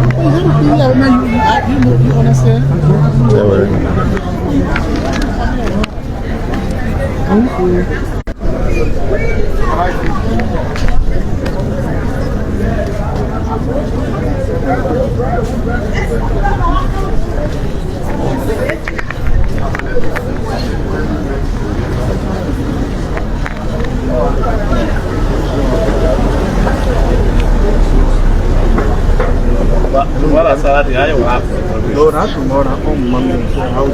You understand? Wala saladi hayo hapo. Ndio na tumeona hapo mmango house.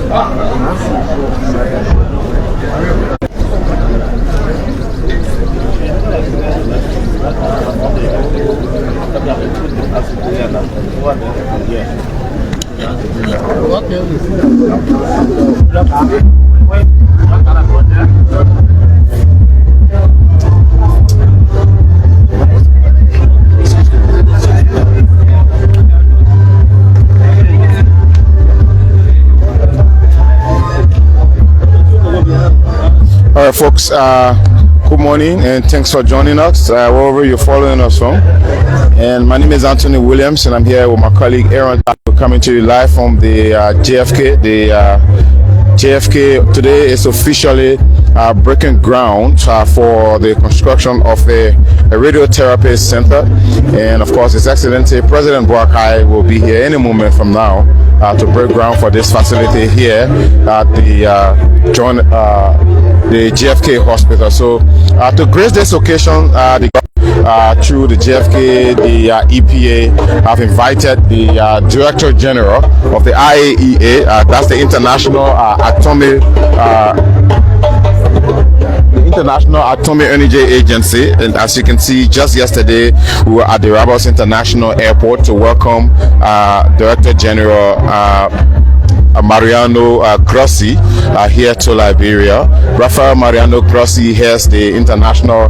All right, folks, good morning and thanks for joining us wherever you're following us from. And my name is Anthony Williams and I'm here with my colleague Aaron. We're coming to you live from the JFK. The JFK today is officially breaking ground for the construction of a radiotherapy center. And of course, His Excellency President Boakai will be here any moment from now to break ground for this facility here at the JFK hospital. So to grace this occasion, through the JFK, the EPA have invited the Director General of the IAEA, that's the International Atomic Energy Agency. And as you can see, just yesterday we were at the Rabos International Airport to welcome Director General Mariano Grossi here to Liberia. Rafael Mariano Grossi heads the International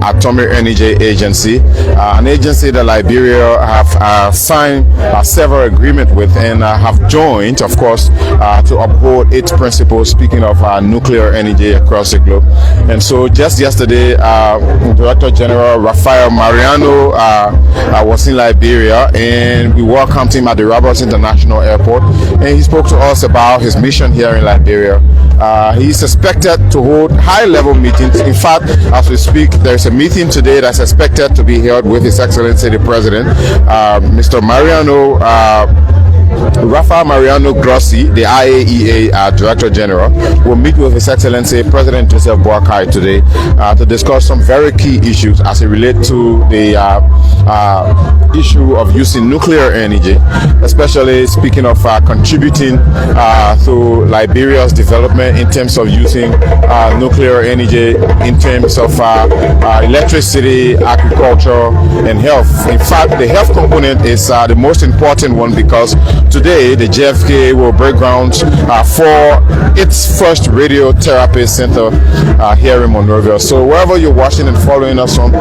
Atomic Energy Agency, an agency that Liberia have signed several agreements with and have joined, of course, to uphold its principles, speaking of nuclear energy across the globe. And so just yesterday, Director General Rafael Mariano was in Liberia, and we welcomed him at the Rabos International Airport, and he spoke to us about his mission here in Liberia. He is expected to hold high-level meetings. In fact, as we speak, there is a meeting today that's expected to be held with His Excellency the President, Mr. Rafael Mariano Grossi, the IAEA Director General, will meet with His Excellency President Joseph Boakai today to discuss some very key issues as it relates to the issue of using nuclear energy, especially speaking of contributing to Liberia's development in terms of using nuclear energy in terms of electricity, agriculture, and health. In fact, the health component is the most important one, because today the JFK will break ground for its first radiotherapy center here in Monrovia. So wherever you're watching and following us from,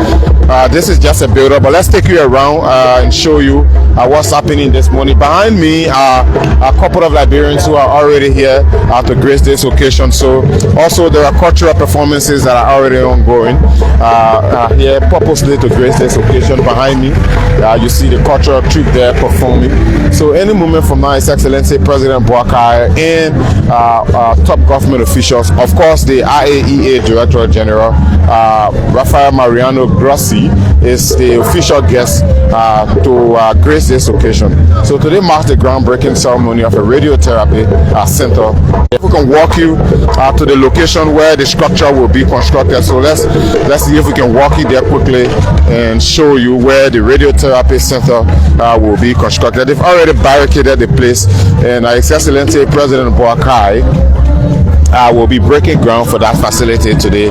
this is just a build-up, but let's take you around and show you what's happening this morning. Behind me are a couple of Liberians who are already here to grace this occasion. So also there are cultural performances that are already ongoing here purposely to grace this occasion. Behind me, you see the cultural troupe there performing. So any moment from now, His Excellency President Boakai and top government officials, of course the IAEA Director General Rafael Mariano Grossi is the official guest to grace this occasion. So today marks the groundbreaking ceremony of a radiotherapy center. If we can walk you to the location where the structure will be constructed, so let's see if we can walk you there quickly and show you where the radiotherapy center will be constructed. They've already barricaded the place, and His Excellency President Boakai will be breaking ground for that facility today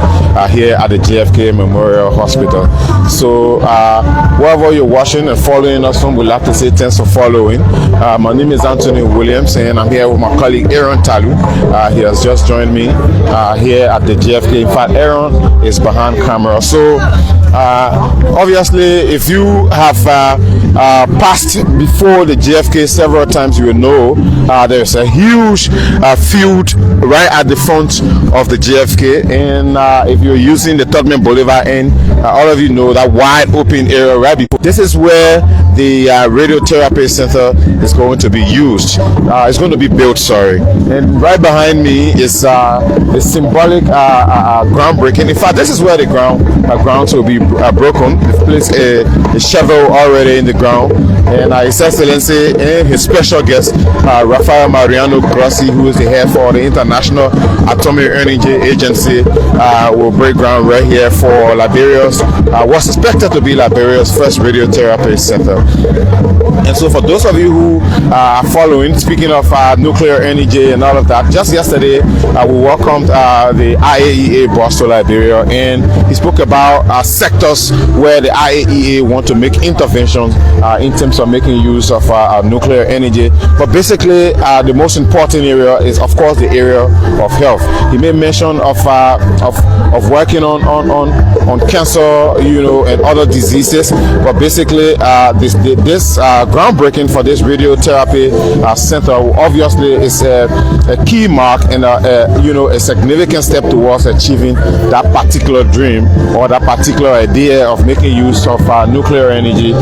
here at the JFK Memorial Hospital. So wherever you're watching and following us from, we'd like to say thanks for following. My name is Anthony Williams, and I'm here with my colleague Aaron Talu. He has just joined me here at the JFK. In fact, Aaron is behind camera. So obviously, if you have passed before the JFK several times, you will know there's a huge field right at the the front of the JFK, and if you're using the Tubman Boulevard end, all of you know that wide open area right before. This is where the Radiotherapy Center is going to be used. It's going to be built, sorry. And right behind me is the symbolic groundbreaking. In fact, this is where the grounds will be broken. They've placed a shovel already in the ground, and His Excellency and his special guest, Rafael Mariano Grossi, who is the head for the International Atomic Energy Agency, will break ground right here for Liberia's what's expected to be Liberia's first radiotherapy center. And so for those of you who are following, speaking of nuclear energy and all of that, just yesterday we welcomed the IAEA boss to Liberia, and he spoke about sectors where the IAEA want to make interventions in terms of making use of nuclear energy. But basically the most important area is, of course, the area of health. He made mention of working on cancer, you know, and other diseases. But basically this groundbreaking for this radiotherapy center obviously is a key mark and you know, a significant step towards achieving that particular dream or that particular idea of making use of nuclear energy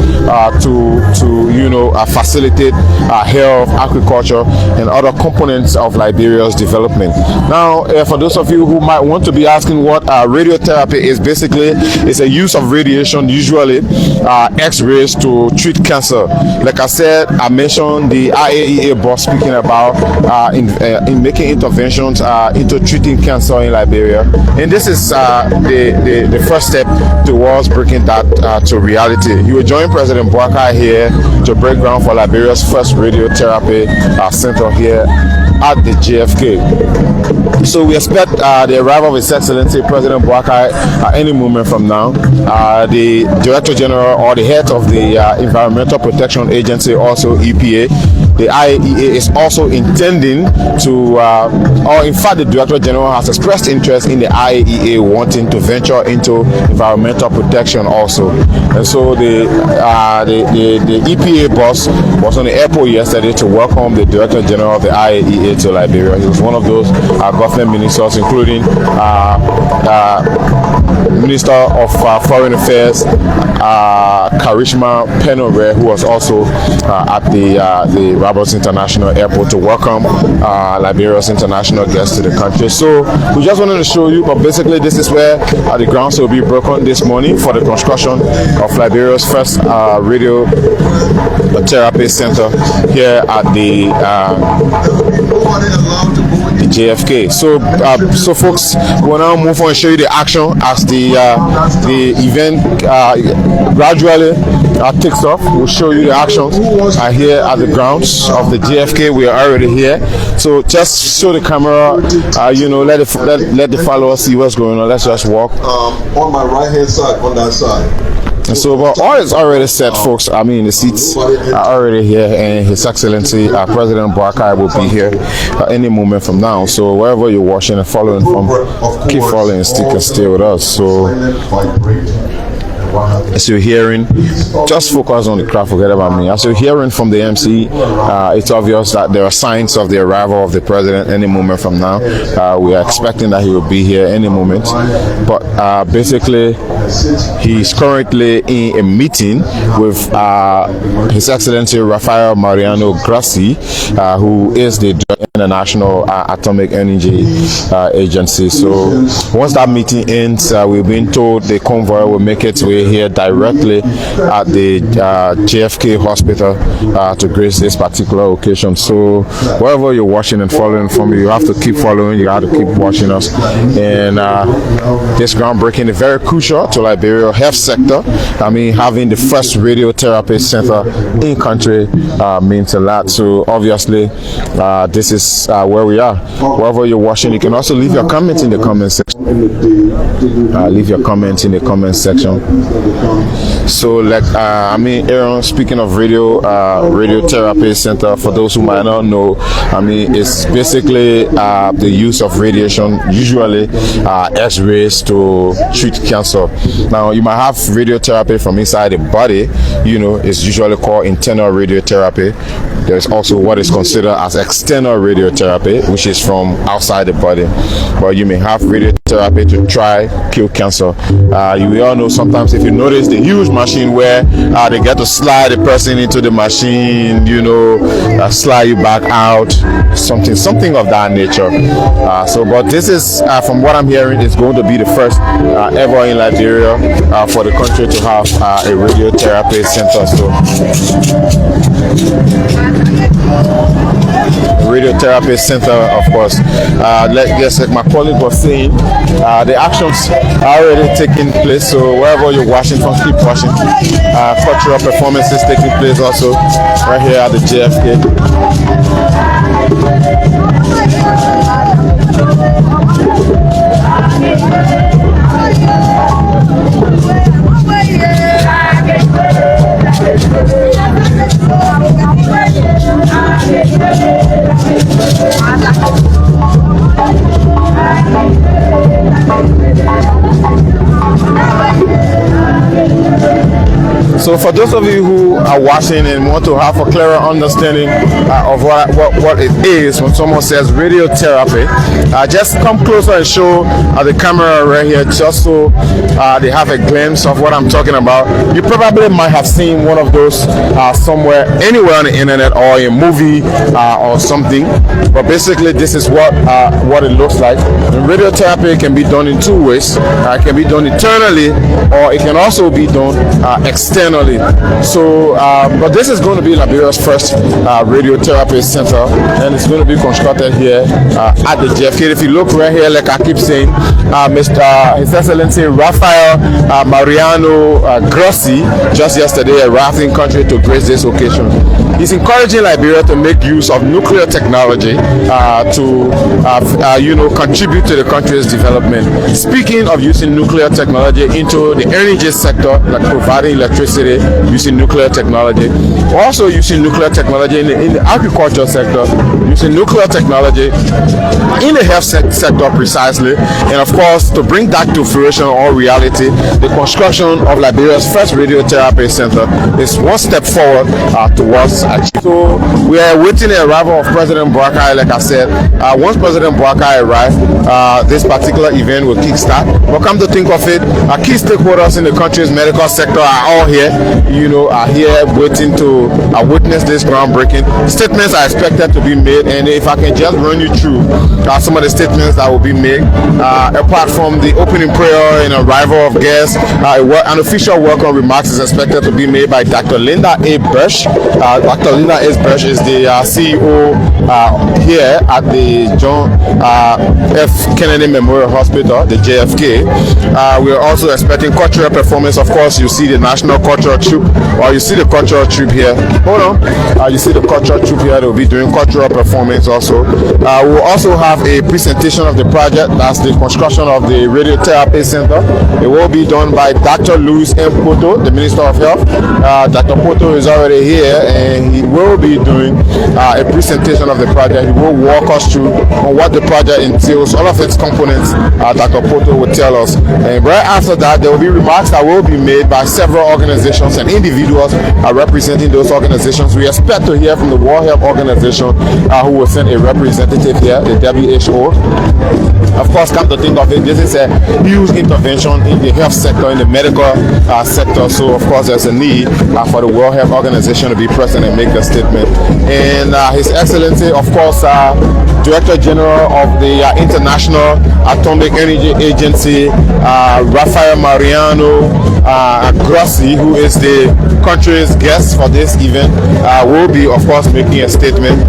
to you know, facilitate health, agriculture, and other components of Liberia's development. Now, for those of you who might want to be asking what radiotherapy is, basically it's a use of radiation, usually X-rays, to treat cancer. Like I said, I mentioned the IAEA boss speaking about in making interventions into treating cancer in Liberia, and this is the first step towards breaking that to reality. He will join President Boakai here to break ground for Liberia's first radiotherapy center here at the JFK. So we expect the arrival of His Excellency President Boakai any moment from now. The Director General or the head of the Environmental Protection Agency, also EPA, the IAEA, is also intending to, or in fact the Director General has expressed interest in the IAEA wanting to venture into environmental protection also. And so the EPA boss was on the airport yesterday to welcome the Director General of the IAEA to Liberia. He was one of those government ministers, including Minister of Foreign Affairs Karishma Penore, who was also at the Roberts International Airport to welcome Liberia's international guests to the country. So we just wanted to show you, but basically this is where the grounds will be broken this morning for the construction of Liberia's first radiotherapy center here at the JFK. So folks, we'll now move on and show you the action as the event gradually takes off. We'll show you the actions here at the grounds of the JFK. We are already here, so just show the camera, you know, let the followers see what's going on. Let's just walk on my right hand side, on that side. And so, but all is already set, folks. I mean, the seats are already here, and His Excellency President Boakai will be here any moment from now. So wherever you're watching and following from, keep following and stick and stay with us. So as you're hearing, just focus on the crowd, forget about me. As you're hearing from the MC, it's obvious that there are signs of the arrival of the president any moment from now. We are expecting that he will be here any moment, but basically he's currently in a meeting with His Excellency Rafael Mariano Grossi, who is the International Atomic Energy Agency. So once that meeting ends, we've been told the convoy will make its way here directly at the JFK hospital to grace this particular occasion. So wherever you're watching and following from, you have to keep following, you have to keep watching us. And this groundbreaking is very crucial to Liberia health sector. I mean, having the first radiotherapy center in country means a lot. So obviously this is where we are. Wherever you're watching, you can also leave your comments in the comment section. Leave your comments in the comment section. So like I mean, Aaron, speaking of radiotherapy center, for those who might not know, I mean, it's basically the use of radiation, usually X-rays, to treat cancer. Now you might have radiotherapy from inside the body, you know, it's usually called internal radiotherapy, There's also what is considered as external radiotherapy, which is from outside the body. But you may have radiotherapy to try kill cancer. You all know sometimes if you notice the huge machine where they get to slide the person into the machine, slide you back out, something of that nature. But this is, from what I'm hearing, is going to be the first ever in Liberia for the country to have a radiotherapy center. So radiotherapy center, of course. Like my colleague was saying, the actions are already taking place. So wherever you're watching from, keep watching. Cultural performances taking place also right here at the JFK. So for those of you who are watching and want to have a clearer understanding of what it is when someone says radiotherapy, just come closer and show the camera right here, just so they have a glimpse of what I'm talking about. You probably might have seen one of those somewhere, anywhere on the internet or a movie or something. But basically, this is what it looks like. And radiotherapy can be done in two ways. It can be done internally, or it can also be done externally. So, but this is going to be Liberia's first radiotherapy center, and it's going to be constructed here at the JFK. If you look right here, like I keep saying, His Excellency Rafael Mariano Grossi just yesterday arrived in country to grace this occasion. He's encouraging Liberia to make use of nuclear technology to contribute to the country's development. Speaking of using nuclear technology into the energy sector, like providing electricity using nuclear technology, also using nuclear technology in the agriculture sector, using nuclear technology in the health sector precisely, and of course to bring that to fruition or reality, the construction of Liberia's first radiotherapy center is one step forward towards achieving. So we are waiting the arrival of President Boakai. Like I said, once President Boakai arrives, this particular event will kickstart. But come to think of it, key stakeholders in the country's medical sector are all here, are here waiting to witness this groundbreaking. Statements are expected to be made, and if I can just run you through some of the statements that will be made, apart from the opening prayer and arrival of guests, an official welcome remarks is expected to be made by Dr. Linda A. Bush. Dr. Linda A. Bush is the CEO here at the John F. Kennedy Memorial Hospital, the JFK. We are also expecting cultural performance. Of course, you see the national cultural troupe, or you see the cultural troupe here. Hold on. You see the cultural troupe here. They will be doing cultural performance also. We'll also have a presentation of the project. That's the construction of the radiotherapy center. It will be done by Dr. Luis M. Poto, the Minister of Health. Dr. Poto is already here, and he will be doing a presentation of the project. He will walk us through on what the project entails, all of its components. Dr. Poto will tell us. And right after that, there will be remarks that will be made by several organizations and individuals representing those organizations. We expect to hear from the World Health Organization, who will send a representative here, the WHO. Of course, come to think of it, this is a huge intervention in the health sector, in the medical sector. So, of course, there's a need for the World Health Organization to be present and make a statement. And His Excellency, of course, Director General of the International Atomic Energy Agency, Rafael Mariano Grossi, who is the country's guest for this event, will be, of course, making a statement.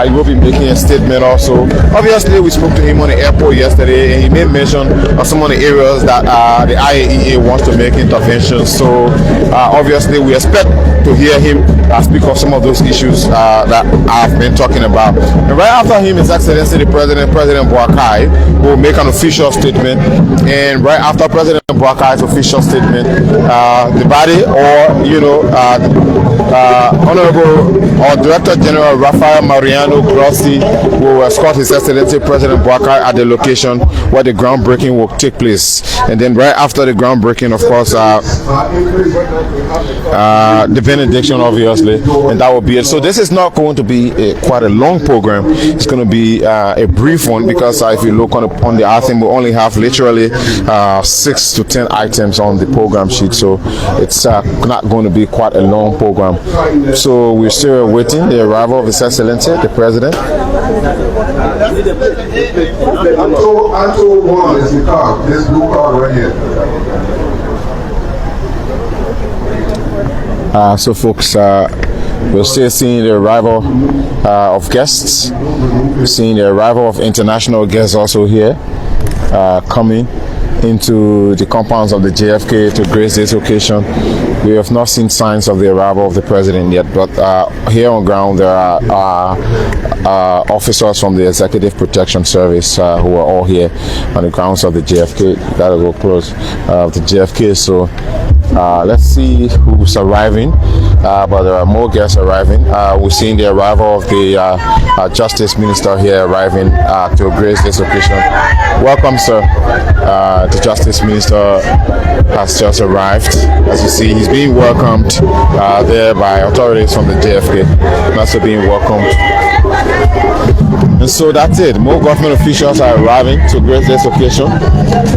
He will be making a statement also. Obviously, we spoke to him on the airport yesterday, and he made mention of some of the areas that the IAEA wants to make interventions. So, obviously, we expect to hear him speak of some of those issues that I've been talking about. And right after him, His Excellency the President Boakai, will make an official statement. And right after President Boakai's official statement. The body, or Honorable or Director General Rafael Mariano Grossi will escort His Excellency President Boakai at the location where the groundbreaking will take place. And then right after the groundbreaking, of course, the benediction, obviously, and that will be it. So this is not going to be quite a long program. It's going to be a brief one, because if you look on the item, we only have literally 6 to 10 items on the program sheet. So it's not going to be quite a long program. So we're still awaiting the arrival of His Excellency, the President. Anto 1 is the card, this blue card right here. So folks, we're still seeing the arrival of guests. We're seeing the arrival of international guests also here, coming into the compounds of the JFK to grace this occasion. We have not seen signs of the arrival of the President yet, but here on ground there are officers from the Executive Protection Service who are all here on the grounds of the JFK. Gotta go close the JFK. So let's see who's arriving, but there are more guests arriving. We're seeing the arrival of the Justice Minister here arriving to grace this occasion. Welcome, sir. The Justice Minister has just arrived. As you see, he's being welcomed there by authorities from the JFK. Also being welcomed. And so that's it. More government officials are arriving to grace this occasion.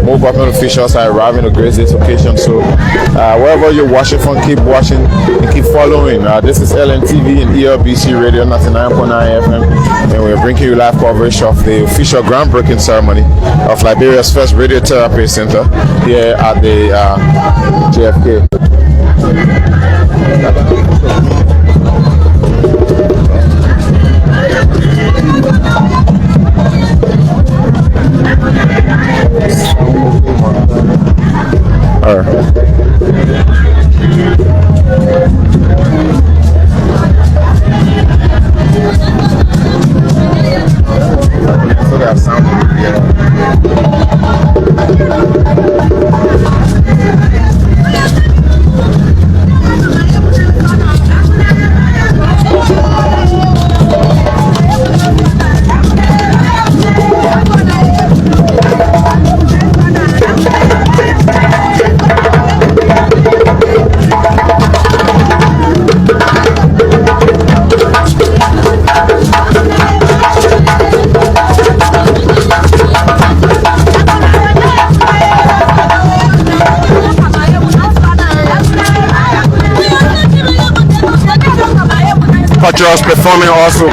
More government officials are arriving to grace this occasion. So wherever you're watching from, keep watching and keep following. This is LNTV and ELBC Radio 99.9 FM, and we're bringing you live coverage of the official groundbreaking ceremony of Liberia's first Radiotherapy Center here at the JFK. All right. So that sound, yeah.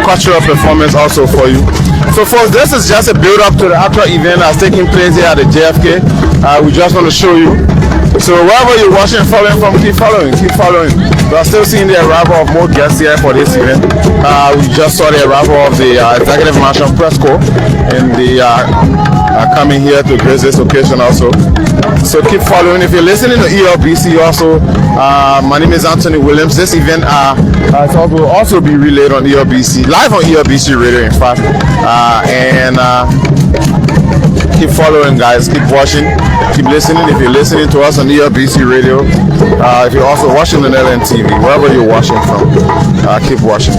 Cultural performance also for you. So folks, this is just a build up to the actual event that's taking place here at the JFK. We just want to show you. So wherever you're watching and following from, keep following. We are still seeing the arrival of more guests here for this event. We just saw the arrival of the Executive Marshal Press Corps, and they are coming here to grace this occasion also. So keep following. If you're listening to ELBC also, my name is Anthony Williams. This event will also be relayed on ELBC, live on ELBC Radio, in fact. And keep following, guys. Keep watching. Keep listening. If you're listening to us on ELBC Radio, if you're also watching on LNTV, wherever you're watching from, keep watching.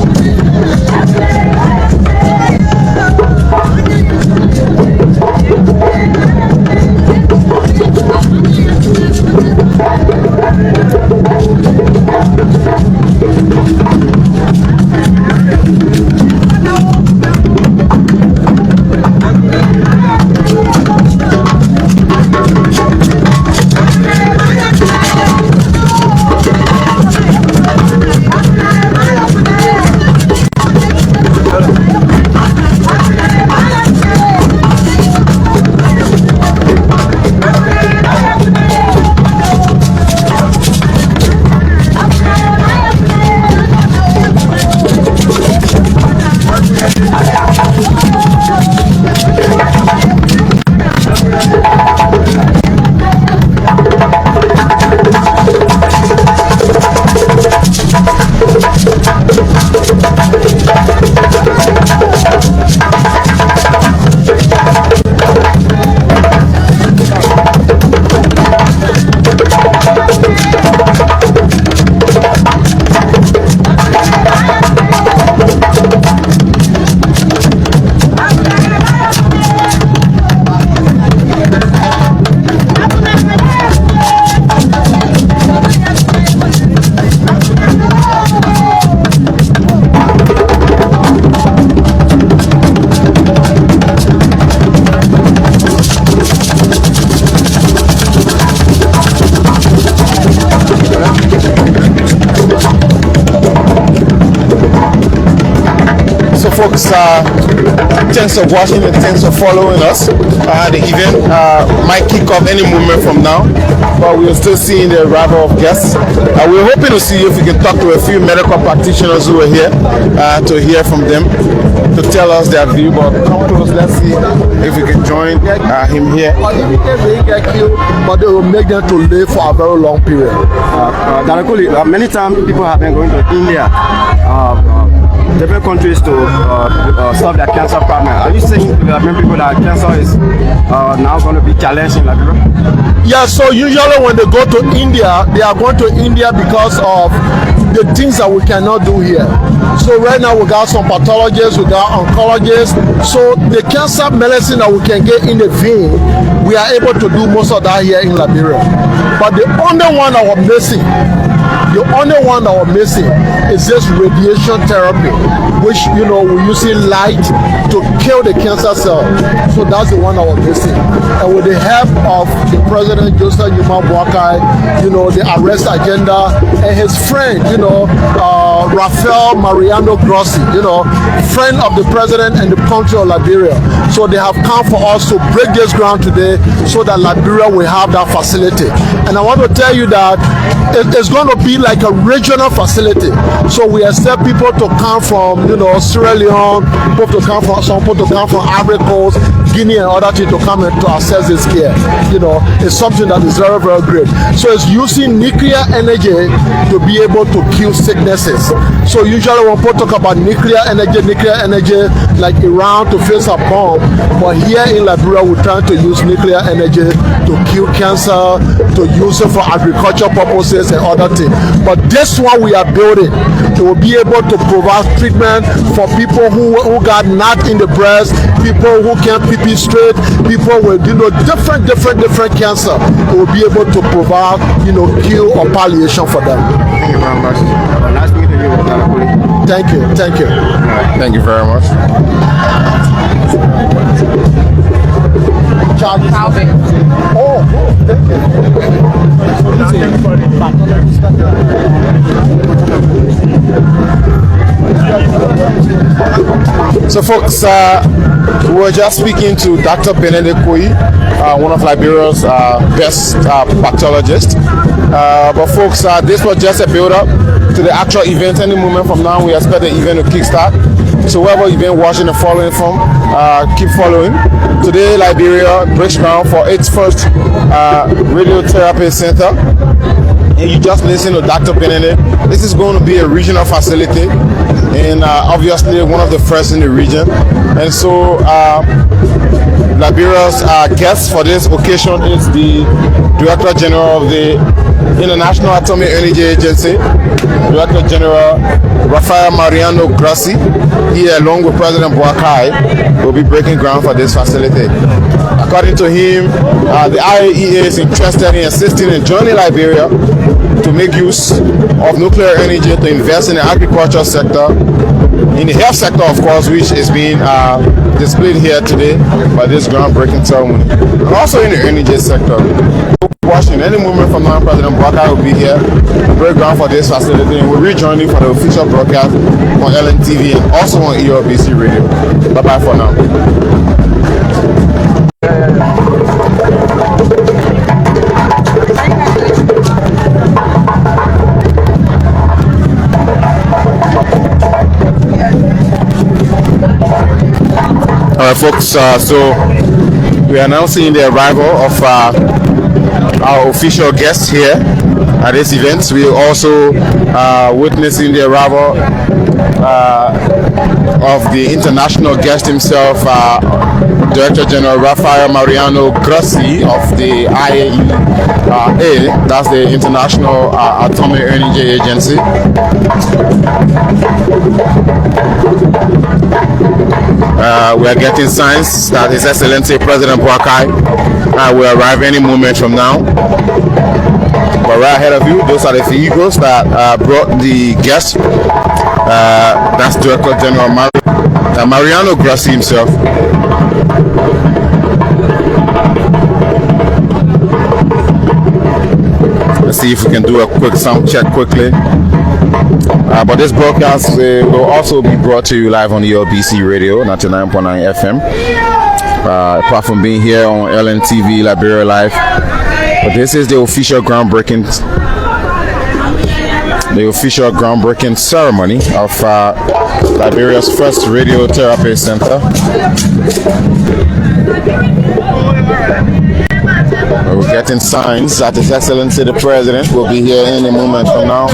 folks, thanks for watching and thanks for following us. The event might kick off any moment from now, but we're still seeing the arrival of guests. We're hoping to see if we can talk to a few medical practitioners who are here to hear from them, to tell us their view. But come close, let's see if we can join him here. But they will make them to live for a very long period. Many times people have been going to India, different countries to solve their cancer problem. Are you saying many people that cancer is now going to be challenged in Liberia? Yeah, so usually when they go to India, they are going to India because of the things that we cannot do here. So right now we got some pathologists, we got oncologists. So the cancer medicine that we can get in the vein, we are able to do most of that here in Liberia. But the only one that we're missing is this radiation therapy, which, you know, we're using light to kill the cancer cell. So that's the one that we're missing. And with the help of the President Joseph Boakai, you know, the arrest agenda, and his friend, you know, Rafael Mariano Grossi, you know, friend of the president and the country of Liberia. So they have come for us to break this ground today so that Liberia will have that facility. And I want to tell you that it's going to be like a regional facility. So we expect people to come from, you know, Sierra Leone, some people to come from Ivory Coast, Guinea and other things to come and to access this care. You know, it's something that is very, very great. So it's using nuclear energy to be able to kill sicknesses. So usually when people talk about nuclear energy like Iran to face a bomb, but here in Liberia we're trying to use nuclear energy to kill cancer, to use it for agricultural purposes and other things. But this one we are building, it will be able to provide treatment for people who got knot in the breast, people who can't pee straight, people with, you know, different cancer. It will be able to provide, you know, cure or palliation for them. Thank you very much. Nice meeting you. Thank you. Thank you very much. So folks, we were just speaking to Dr. Benedict Koi, one of Liberia's best pathologists. But folks, this was just a build-up to the actual event. Any moment from now, we expect the event to kickstart. So whoever you've been watching and following from, keep following. Today, Liberia breaks ground for its first radiotherapy center. And you just listen to Dr. Benedict. This is going to be a regional facility, and obviously one of the first in the region. And so Liberia's guest for this occasion is the Director General of the International Atomic Energy Agency, Director General Rafael Mariano Grossi. He, along with President Boakai, will be breaking ground for this facility. According to him, the IAEA is interested in assisting in joining Liberia to make use of nuclear energy to invest in the agriculture sector, in the health sector, of course, which is being displayed here today by this groundbreaking ceremony, and also in the energy sector. Watching any moment from now, President Boakai will be here to break ground for this facility, and we'll rejoin you for the official broadcast on LNTV and also on ERBC Radio. Bye bye for now. Alright folks, so we are now seeing the arrival of our official guests here at this event. We are also witnessing the arrival of the international guest himself, Director General Rafael Mariano Grossi of the IAEA, that's the International Atomic Energy Agency. We are getting signs that His Excellency President Boakai will arrive any moment from now. But right ahead of you, those are the vehicles that brought the guests. That's Director General Mariano Grossi himself. Let's see if we can do a quick sound check quickly. But this broadcast will also be brought to you live on ELBC Radio 99.9 FM. Apart from being here on LNTV Liberia Live, but this is the official groundbreaking ceremony of Liberia's first radiotherapy center. We're getting signs that His Excellency the President will be here any moment from now.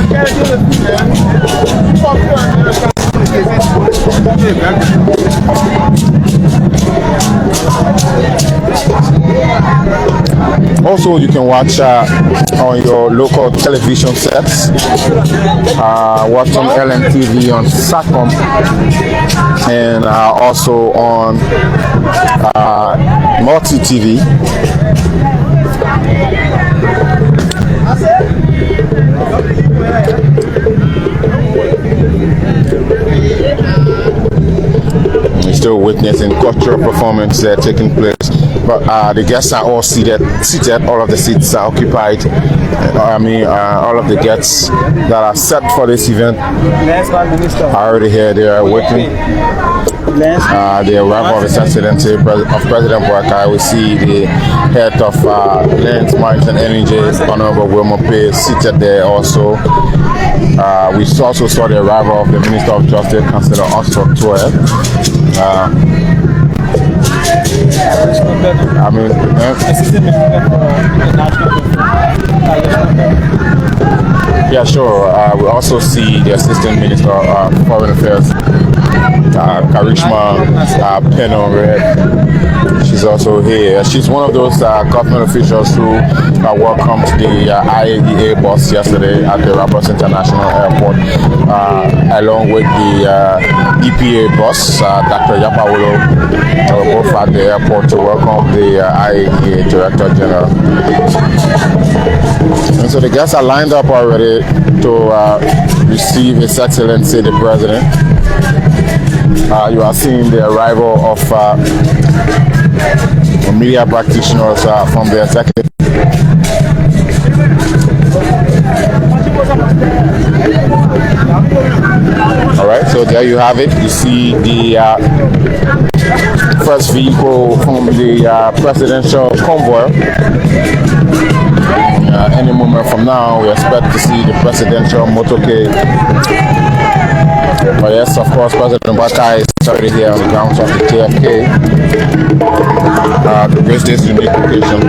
Also, you can watch on your local television sets. Watch on LNTV, on SATCOM, and also on Multi TV. We're still witnessing cultural performance taking place, but the guests are all seated. All of the seats are occupied. All of the guests that are set for this event are already here. They are waiting. The arrival of His Excellency of President Boakai. We see the head of Lands, Mines and Energy, Honorable Wilmer Pay, seated there also. We also saw the arrival of the Minister of Justice, Councillor Oxford 12. Yeah, sure. We also see the Assistant Minister of Foreign Affairs, Karishma Penore. She's also here. She's one of those government officials who welcomed the IAEA bus yesterday at the Rabat International Airport, along with the EPA bus. Dr. Yapawolo were both at the airport to welcome the IAEA Director General. And so the guests are lined up already to receive His Excellency the President. You are seeing the arrival of media practitioners from the executive. All right, so there you have it. You see the first vehicle from the presidential convoy. Any moment from now, we expect to see the presidential motorcade. But yes, of course, President Boakai is already here on the grounds of the JFK to grace this unique occasion.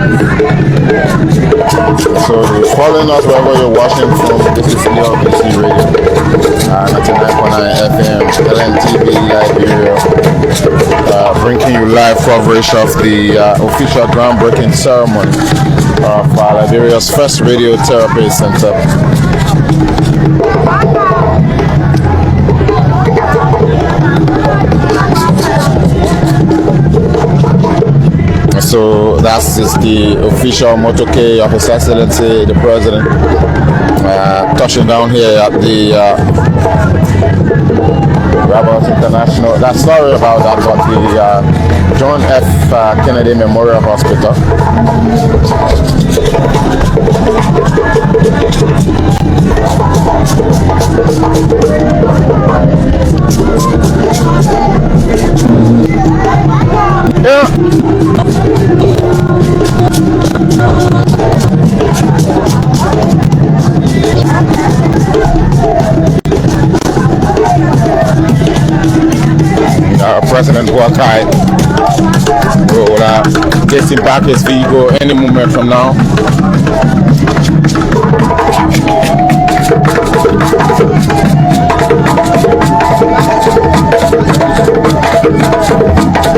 So, following us wherever you're watching from, this is ELBC Radio, 99.9 FM, LNTV Liberia, bringing you live coverage of the official groundbreaking ceremony of Liberia's first radiotherapy center. So that is the official motorcade of His Excellency the President, touching down here at the Rabat International. Sorry about that, but the John F. Kennedy Memorial Hospital. Yeah. President Boakai will get him back his vehicle any moment from now.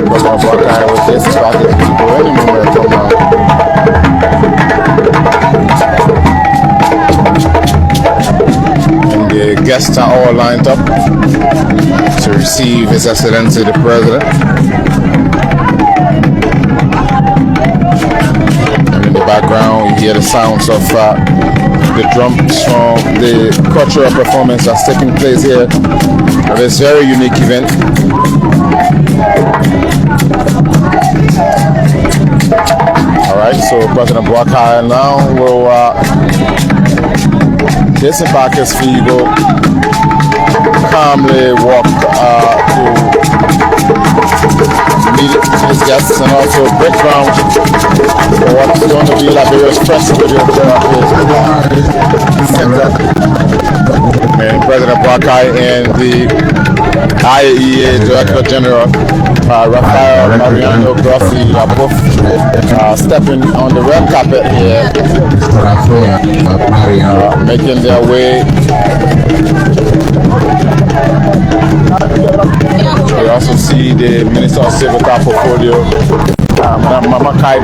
President Boakai will get him back his vehicle any moment from now. And the guests are all lined up to receive His Excellency the President. And in the background you hear the sounds of the drums from the cultural performance that's taking place here at this very unique event. Alright, so President Boakai now will disembark his vehicle, calmly walk to meet his guests and also break ground for what's going to be Liberia's first radiotherapy center. And President Boakai and the IAEA Director General Rafael Mariano Grossi are both stepping on the red carpet here, making their way. We also see the Minister of Civil Portfolio, Madam Boakai.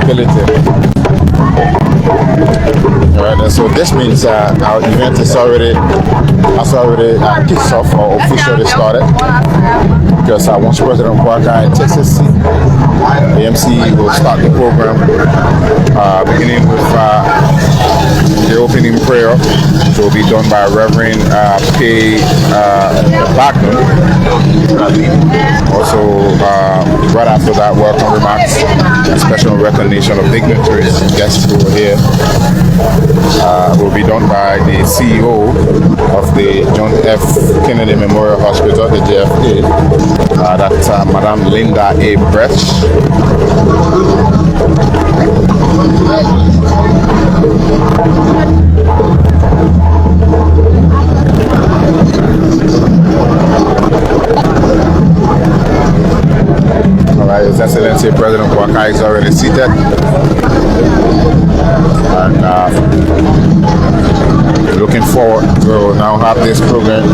Right, and so this means our event has already kicked off or officially started, because once President Boakai takes his seat, the MC will start the program, beginning with the opening prayer, which will be done by Reverend P. Bachman. Also, right after that, welcome remarks, special recognition of dignitaries and guests who are here. Will be done by the CEO of the John F. Kennedy Memorial Hospital, the JFK, that's Madame Linda A. Brecht. All right, His Excellency President Boakai is already seated. And looking forward to now have this program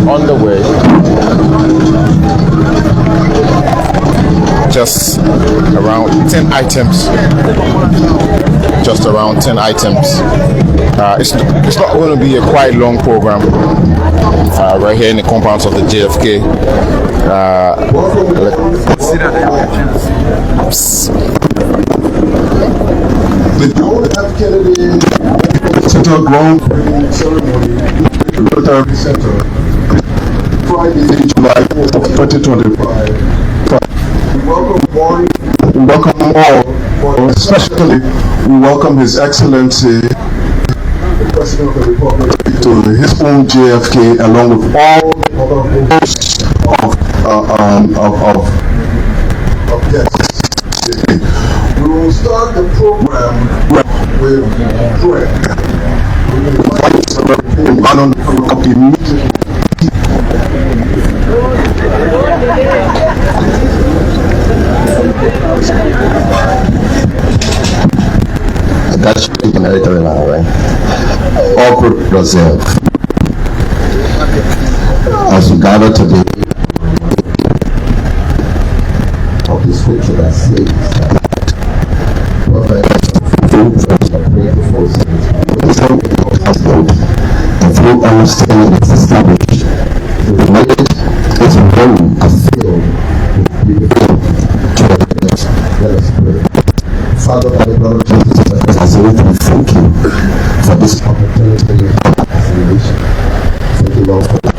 on the way. Just around 10 items. Just around 10 items. It's not going to be a quite long program right here in the compounds of the JFK. The John F. Kennedy Center Ground Ceremony, Radiotherapy Center, Friday, July 2025. We welcome all, especially we welcome His Excellency, the President of the Republic, to his own JFK, along with all other hosts of guests. We will start the program with prayer. We will invite immediately. That's speaking editor now, right? All put yourself as you gather today of the scripture that says and through understanding it's established. The knowledge is known as filled with let us pray. Father, by the blood of Jesus Christ, as we thank you for this opportunity as a nation. Thank you, Lord, for the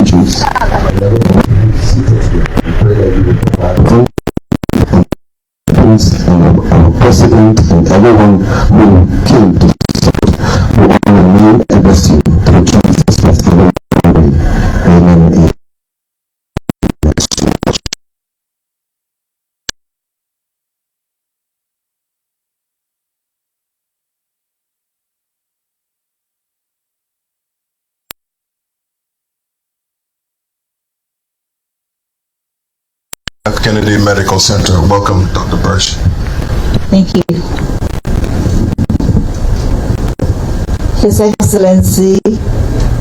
Jews. And everyone who is seated here, we pray that you will provide and our president and everyone who came to support, who will remain and bless you through Jesus Christ. Amen. Kennedy Medical Center. Welcome, Dr. Birch. Thank you. His Excellency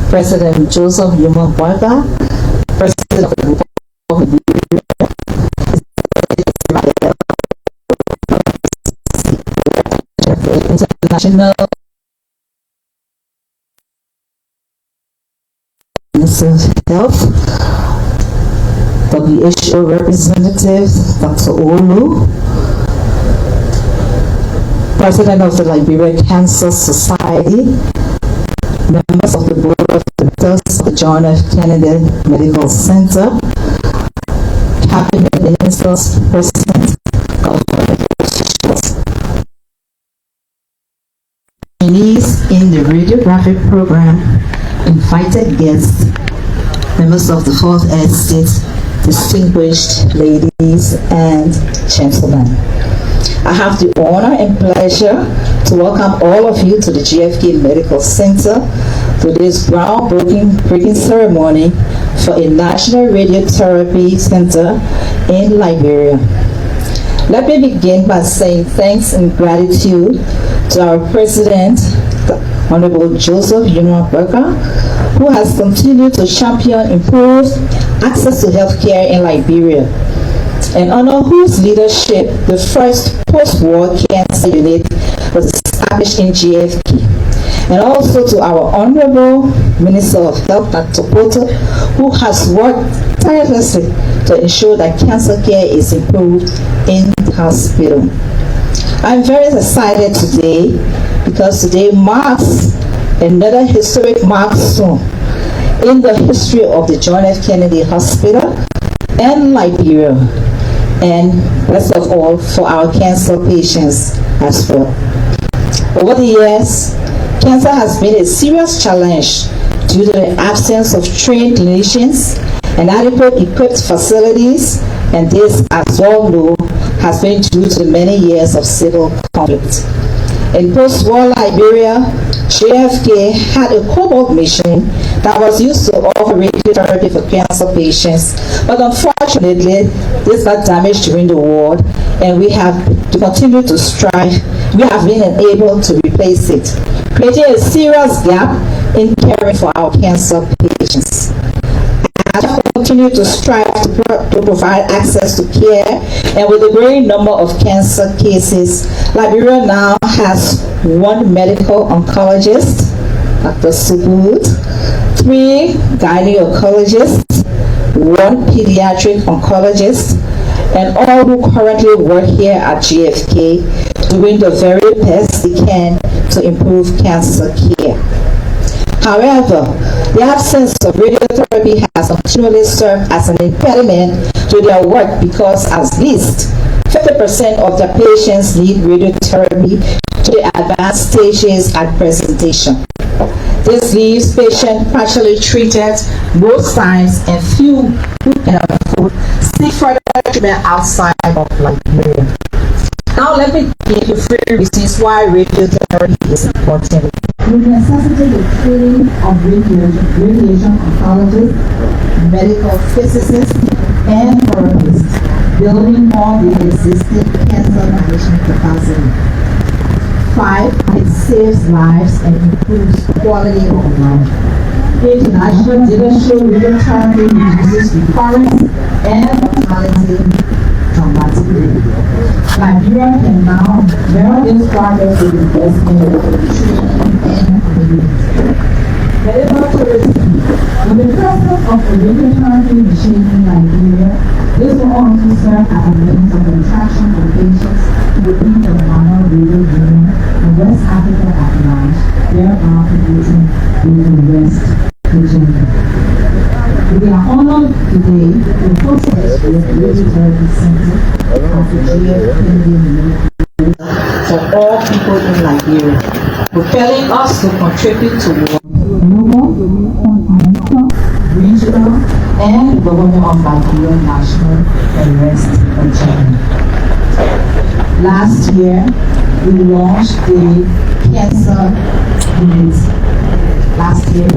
President Joseph Yuma Boakai, President of the Republic of Liberia, International Minister of Health, WHO representative Dr. Olu, President of the Liberia Cancer Society, members of the Board of Directors of the John F. Kennedy Medical Center, cabinet ministers, president, government officials, trainees in the radiographic program, invited guests, members of the Fourth Estate, distinguished ladies and gentlemen. I have the honor and pleasure to welcome all of you to the JFK Medical Center to this groundbreaking ceremony for a National Radiotherapy Center in Liberia. Let me begin by saying thanks and gratitude to our President, the Honorable Joseph Boakai, who has continued to champion improved access to healthcare in Liberia, and under whose leadership the first post-war cancer unit was established in JFK. And also to our Honorable Minister of Health, Dr. Porter, who has worked tirelessly to ensure that cancer care is improved in the hospital. I'm very excited today because today marks another historic milestone in the history of the John F. Kennedy Hospital and Liberia, and best of all for our cancer patients as well. Over the years, cancer has been a serious challenge due to the absence of trained clinicians and adequate equipped facilities, and this, as all know, has been due to many years of civil conflict. In post-war Liberia, JFK had a cobalt machine that was used to offer radiotherapy for cancer patients, but unfortunately, this got damaged during the war, and we have to continue to strive. We have been unable to replace it, creating a serious gap in caring for our cancer patients. As we continue to strive to provide access to care, and with a growing number of cancer cases, Liberia now has 1 medical oncologist, Dr. Subud, 3 gynecologists, 1 pediatric oncologist, and all who currently work here at JFK doing the very best they can to improve cancer care. However, the absence of radiotherapy has continually served as an impediment to their work because at least 50% of the patients need radiotherapy to the advanced stages at presentation. This leaves patients partially treated most times, and few who can afford seek further treatment outside of Liberia. Now let me give you 3 reasons why radiotherapy is important. We necessitate the training of radiation oncologists, medical physicists, and therapists, building on the existing cancer management capacity. 5, it saves lives and improves quality of life. International data show radiotherapy reduces recurrence and mortality dramatically. Liberia can now bear this progress with investment in training and community. Medical tourism. With the presence of a radiotherapy machine in Liberia, this will also serve as a means of attraction for patients within the Mano Radio Union and West Africa at large, thereby producing the West agenda. We are honored today to host this Radiotherapy Center of the JFK for all people in Liberia, propelling us to contribute towards global, regional, and government of Liberia national and West agenda. Last year, we launched the cancer unit. Last year,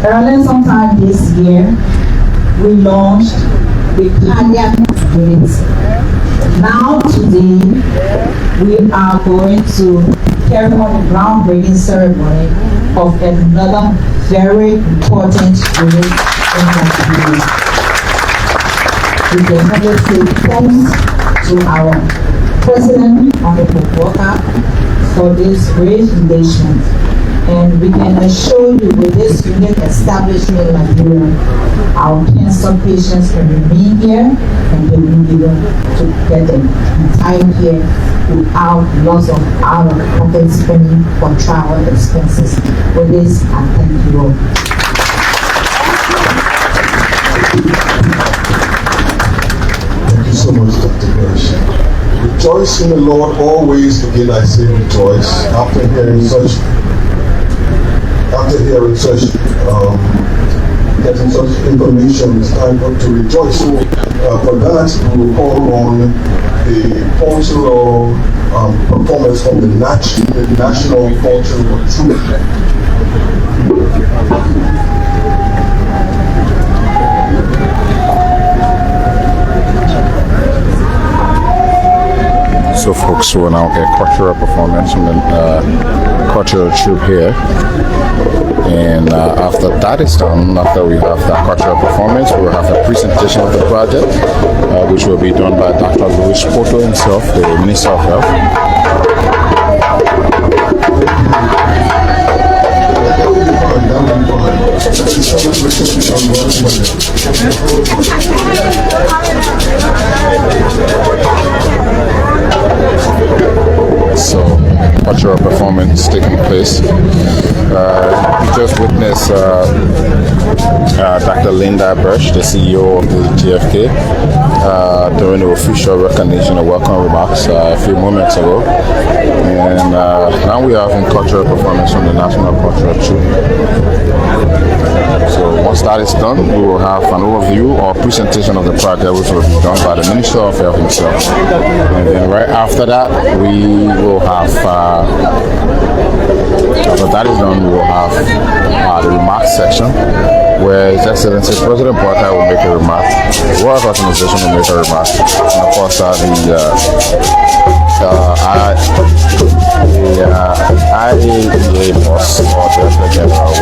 early sometime this year, we launched the cardiac unit. Now today, we are going to carry on the groundbreaking ceremony of another very important unit in Nigeria. We can only say thanks to our President, Honorable Boakai, for this great engagement. And we can assure you with this unit established in Liberia, our cancer patients can remain here and they will be able to get the entire care without loss of out-of-pocket spending for travel expenses. For this, I thank you all. Thank you so much, Dr. Parrish. The joy Rejoice in the Lord always. Again, I say rejoice. After hearing such getting such information, it's time to rejoice. So for that, we will call on the cultural performance from the National Cultural Troupe. So folks will now get cultural performance from the cultural troupe here, and after that is done, after we have that cultural performance, we will have a presentation of the project, which will be done by Dr. Louis Poto himself, the Minister of Health. So, cultural performance taking place. We just witnessed Dr. Linda Birch, the CEO of the JFK, during the official recognition and welcome remarks a few moments ago. And now we are having cultural performance from the National Cultural Troupe. So once that is done, we will have an overview or presentation of the project, which will be done by the Minister of Health himself. And then right after that, we will have, after that is done, we will have the remarks section, where His Excellency President Boakai will make a remark, the World Organization will make a remark, and of course the IAEA boss or Director General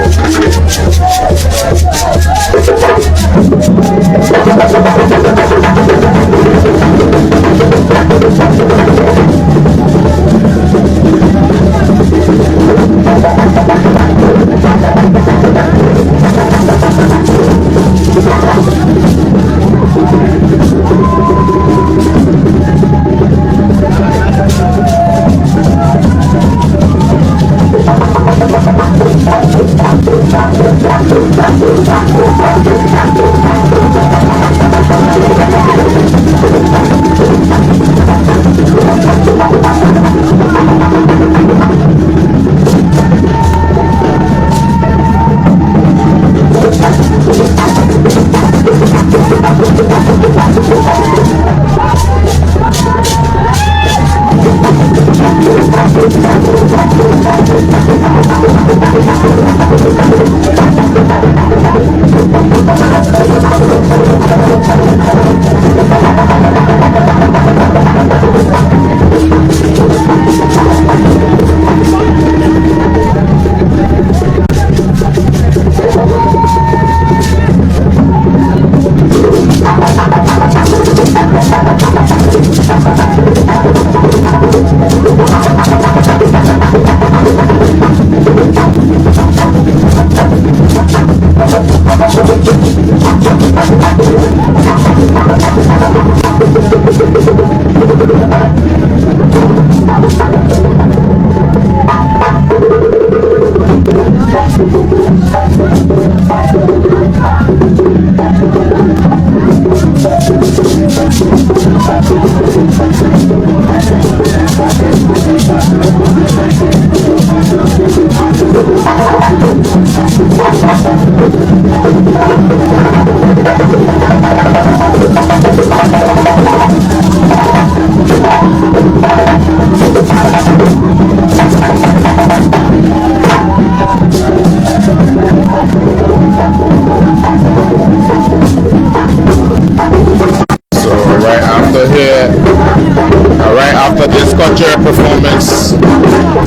cultural performance.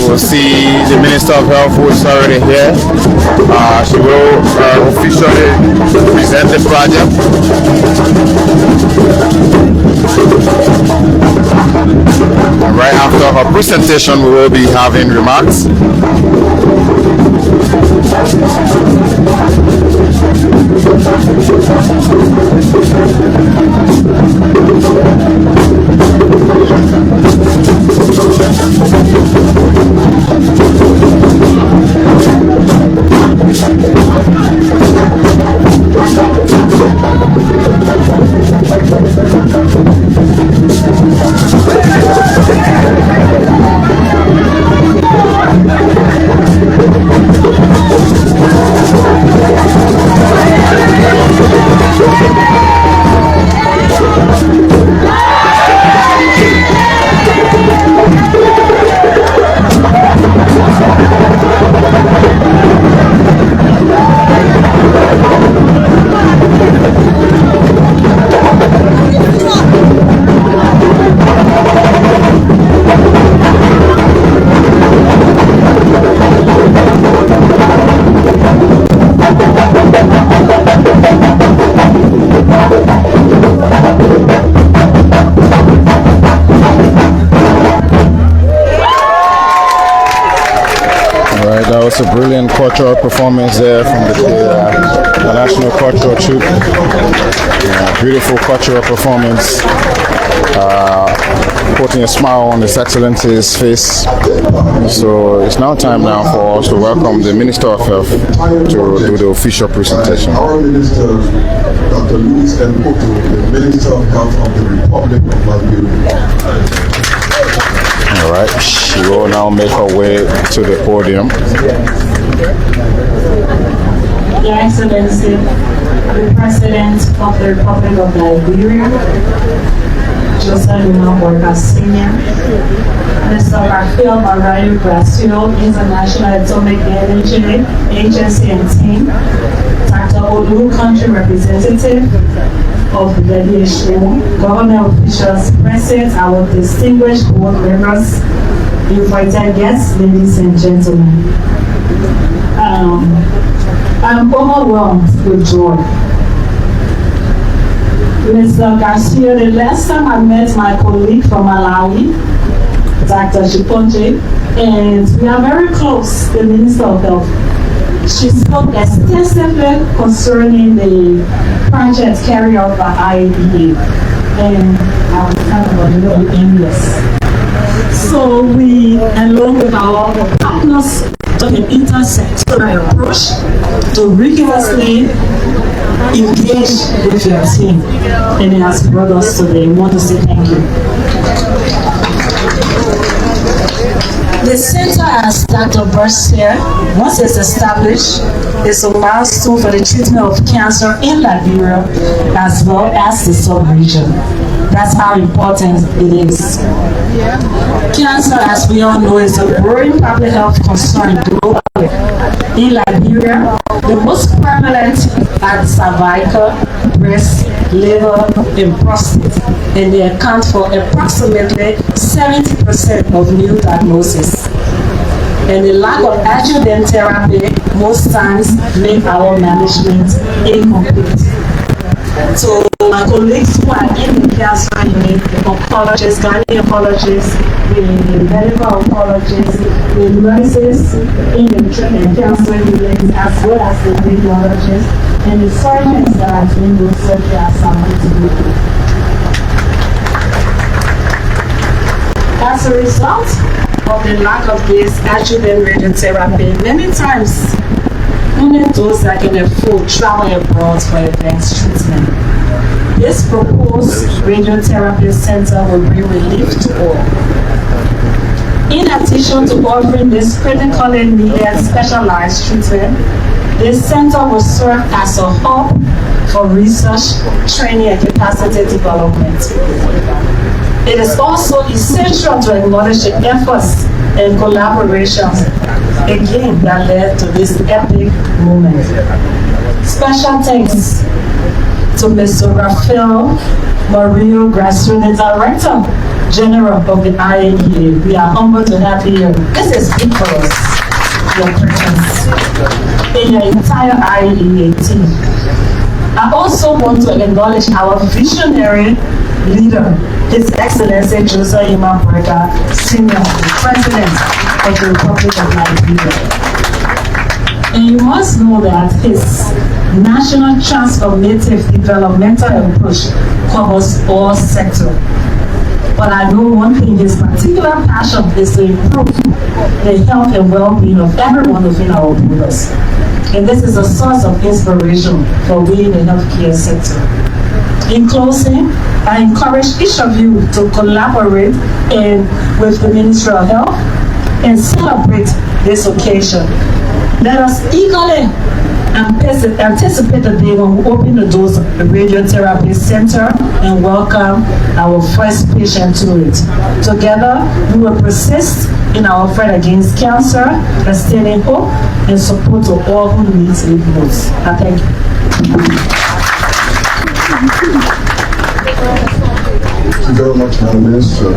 We'll see the Minister of Health, who is already here. She will officially present the project. And right after her presentation, we will be having remarks. That's a brilliant cultural performance there from the National Cultural Troupe. Beautiful cultural performance, putting a smile on His Excellency's face. So it's now time now for us to welcome the Minister of Health to do the official presentation. Our Minister, Dr. Luis N. Poto, the Minister of Health of the Republic of Liberia. All right, she will now make her way to the podium. Your Excellency, the President of the Republic of Liberia, Joseph Boakai Sr., Mr. Rafael Mariah Gracio, International Atomic Energy Agency and team, Dr. Olu, Country Representative of the delegation, government officials present, our distinguished board members, invited guests, ladies and gentlemen. I'm overwhelmed with joy. Mr. Garcia, the last time I met my colleague from Malawi, Dr. Chiponje, and we are very close, the Minister of Health. She spoke extensively concerning the project carried out by IAEA, and I was kind of a little bit envious. So we, along with our partners, took an intersectoral approach to rigorously engage with your team, and it has brought us today. We want to say thank you. The center, as Dr. Burch said, once it's established, is a milestone for the treatment of cancer in Liberia as well as the sub-region. That's how important it is. Cancer, as we all know, is a growing public health concern globally. In Liberia, the most prevalent are cervical, breast, liver, and prostate, and they account for approximately 70% of new diagnoses. And the lack of adjuvant therapy most times make our management incomplete. So my colleagues who are in the cancer unit, the oncologists, gynecologists, the medical oncologists, the nurses in the cancer unit, as well as the radiologists, and the surgeons that are doing those surgery assignments to do. As a result of the lack of this adjuvant radiotherapy, many times only those that can afford travel abroad for advanced treatment. This proposed radiotherapy center will bring relief to all. In addition to offering this critically needed specialized treatment, this center will serve as a hub for research, training, and capacity development. It is also essential to acknowledge the efforts and collaborations, again, that led to this epic moment. Special thanks to Mr. Rafael Mariah Gracio, the Director General of the IAEA. We are humbled to have you here. This is big for us, your presence, and your entire IAEA team. I also want to acknowledge our visionary leader, His Excellency Joseph Boakai Sr., the President of the Republic of Liberia. And you must know that his national transformative developmental approach covers all sectors. But I know one thing, his particular passion is to improve the health and well-being of everyone within our borders. And this is a source of inspiration for we in the healthcare sector. In closing, I encourage each of you to collaborate with the Ministry of Health and celebrate this occasion. Let us eagerly anticipate the day when we open the doors of the Radiotherapy Center and welcome our first patient to it. Together, we will persist in our fight against cancer, extending hope and support to all who need it most. I thank you. Thank you very much, Madam Minister.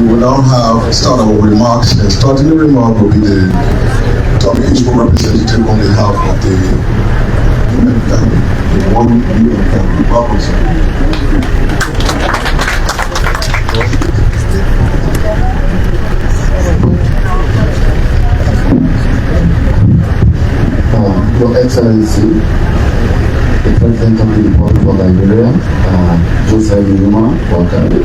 We will now start our remarks, and starting the remark will be the WHO representative on behalf of the one Republic. Your Excellency, the President of the Republic of Liberia, Joseph Numa Boakai,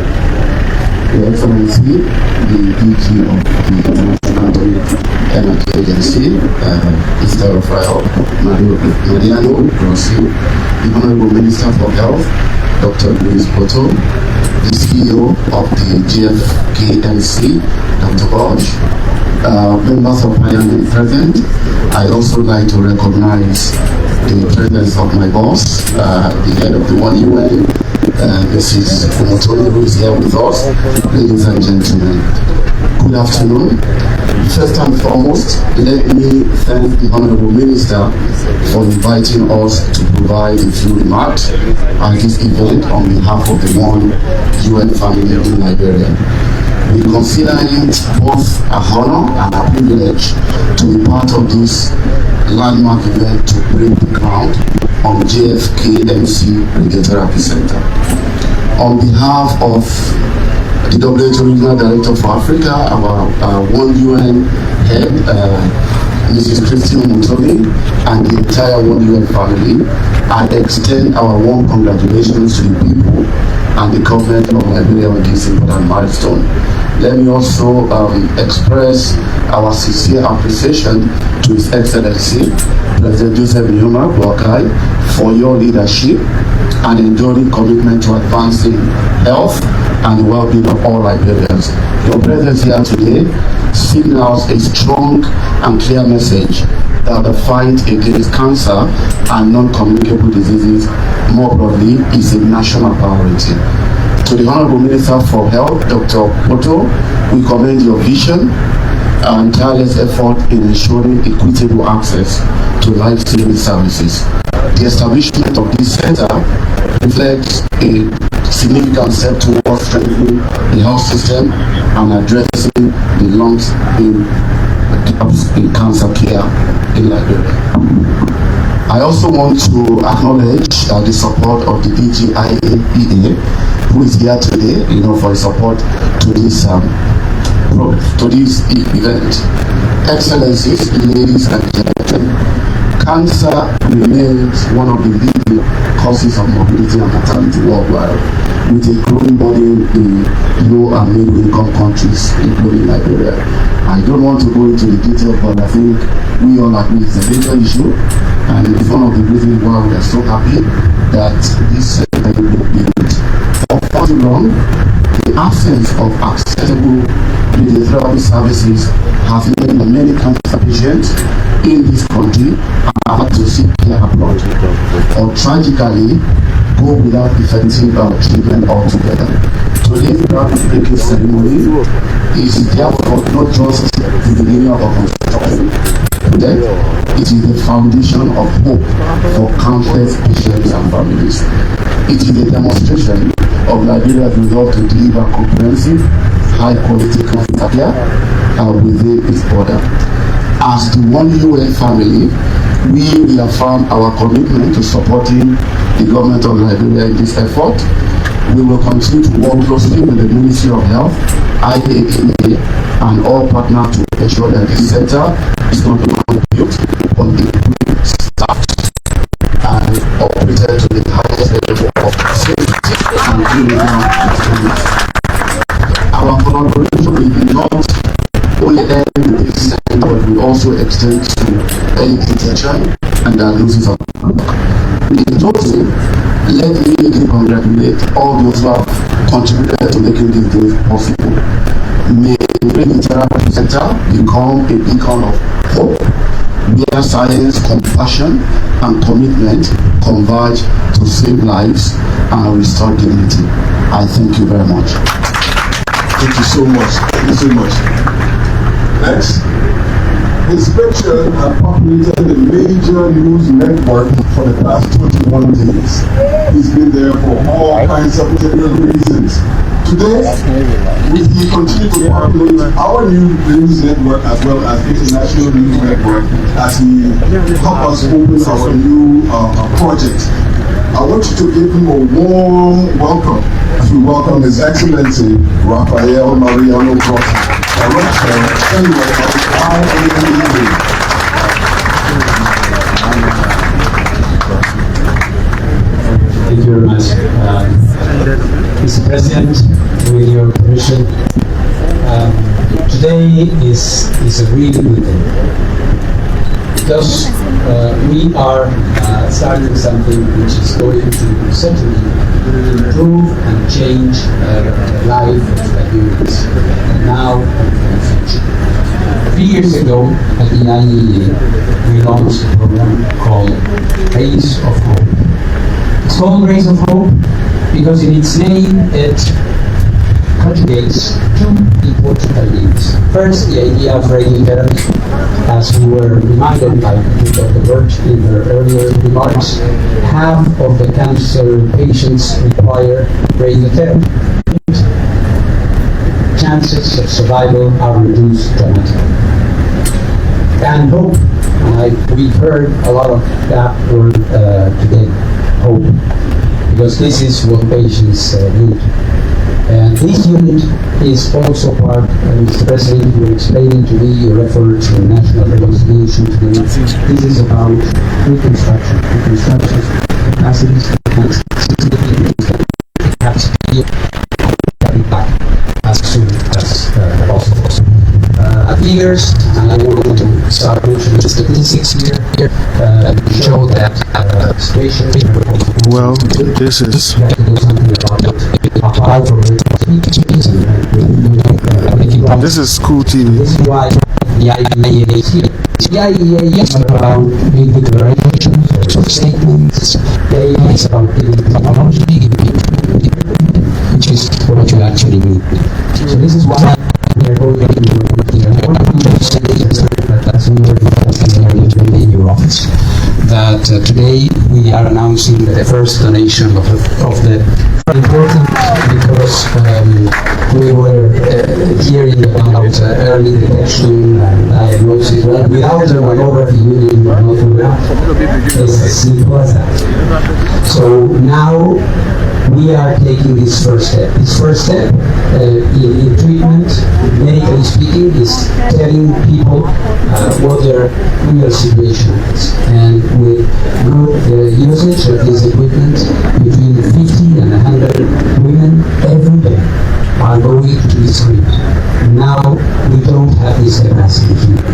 Your Excellency, the DG of the International Energy Agency, Mr. Rafael Mariano Grossi, the Honorable Minister for Health, Dr. Luis Boto, the CEO of the JFK, Dr. Bosch, members of Parliament present. I'd also like to recognize the presence of my boss, the head of the One UN, Mrs. Omotoni, who is here with us. Ladies and gentlemen, good afternoon. First and foremost, let me thank the Honorable Minister for inviting us to provide a few remarks at this event on behalf of the One UN family in Liberia. We consider it both a honor and a privilege to be part of this landmark event to break the ground on JFK Radiotherapy Center. On behalf of the WHO Regional Director for Africa, our One UN head, Mrs. Christine Mutomi, and the entire One UN family, I extend our warm congratulations to the people and the government of Liberia on this important milestone. Let me also express our sincere appreciation to His Excellency, President Joseph Numa Boakai, for your leadership and enduring commitment to advancing health and the well-being of all Liberians. Your presence here today signals a strong and clear message that the fight against cancer and non-communicable diseases more broadly is a national priority. To the Honorable Minister for Health, Dr. Boto, we commend your vision and tireless effort in ensuring equitable access to life-saving services. The establishment of this center reflects a significant step towards strengthening the health system and addressing the long-term gaps in cancer care in Liberia. I also want to acknowledge the support of the DG IAEA, who is here today, for his support to this event. Excellencies, ladies and gentlemen, cancer remains one of the leading causes of morbidity and mortality worldwide, with a growing burden in low and middle income countries, including Liberia. I don't want to go into the details, but I think we all agree it's a major issue, and it's one of the reasons why we are so happy that this center will be built. For far too long, the absence of accessible radiotherapy services has meant that many cancer patients in this country have had to seek care abroad, or tragically go without effective treatment altogether. Today's groundbreaking ceremony is therefore not just the beginning of a construction project, it is the foundation of hope for countless patients and families. It is a demonstration of Liberia's resolve to deliver comprehensive, high-quality cancer care within its border. As the One UN family, we reaffirm our commitment to supporting the government of Liberia in this effort. We will continue to work closely with the Ministry of Health, IAEA, and all partners to ensure that this center is not only built, but equipped, staffed, and operated to the highest level of safety and clinical excellence. Our collaboration will not only end with this center, but will also extend to early detection and diagnosis of cancer. In total, let me congratulate all those who have contributed to making this day possible. May the Radiotherapy Center become a beacon of hope, where science, compassion, and commitment converge to save lives and restore dignity. I thank you very much. Thank you so much. Thank you so much. Next. Inspection had populated the major news network for the past 21 days. He's been there for all kinds of different reasons. Today, we continue to populate our new news network as well as international news network as he help us open our new project. I want you to give him a warm welcome as we welcome His Excellency Rafael Mariano Grossi. Director, General of the IAEA. Mr. President, with your permission, today is a really good day because we are starting something which is going to certainly improve and change the life of Liberians now and in the future. 3 years ago at the IAEA, we launched a program called Rays of Hope. It's called Rays of Hope because in its name it conjugates two important ideas. First, the idea of radiotherapy, as we were reminded by Dr. Birch in her earlier remarks. Half of the cancer patients require radiotherapy. Chances of survival are reduced dramatically. And hope, we've heard a lot of that word today, hope, because this is what patients need. And this unit is also part, Mr. President, you were explaining to me your effort to national reconciliation today. This is about reconstruction capacities, as soon as possible. Figures, and I want to start mentioning the statistics here, show that situation. Well, this is. This is School TV. This is why the IAEA is here. The IAEA is about big declarations or statements. The IAEA is about giving technology, which is what you actually need. So this is why we are going to do here. I want to say that as we were discussing in your office, that today we are announcing the first donation of the important because we were hearing about early detection and diagnosis. Without the mammography unit, we are not doing that. It's as simple as that. So now we are taking this first step. This first step in treatment, medically speaking, is telling people what their real situation is. And with good usage of this equipment, between 50 and 100 women every day are going to be screened. Now we don't have this capacity here.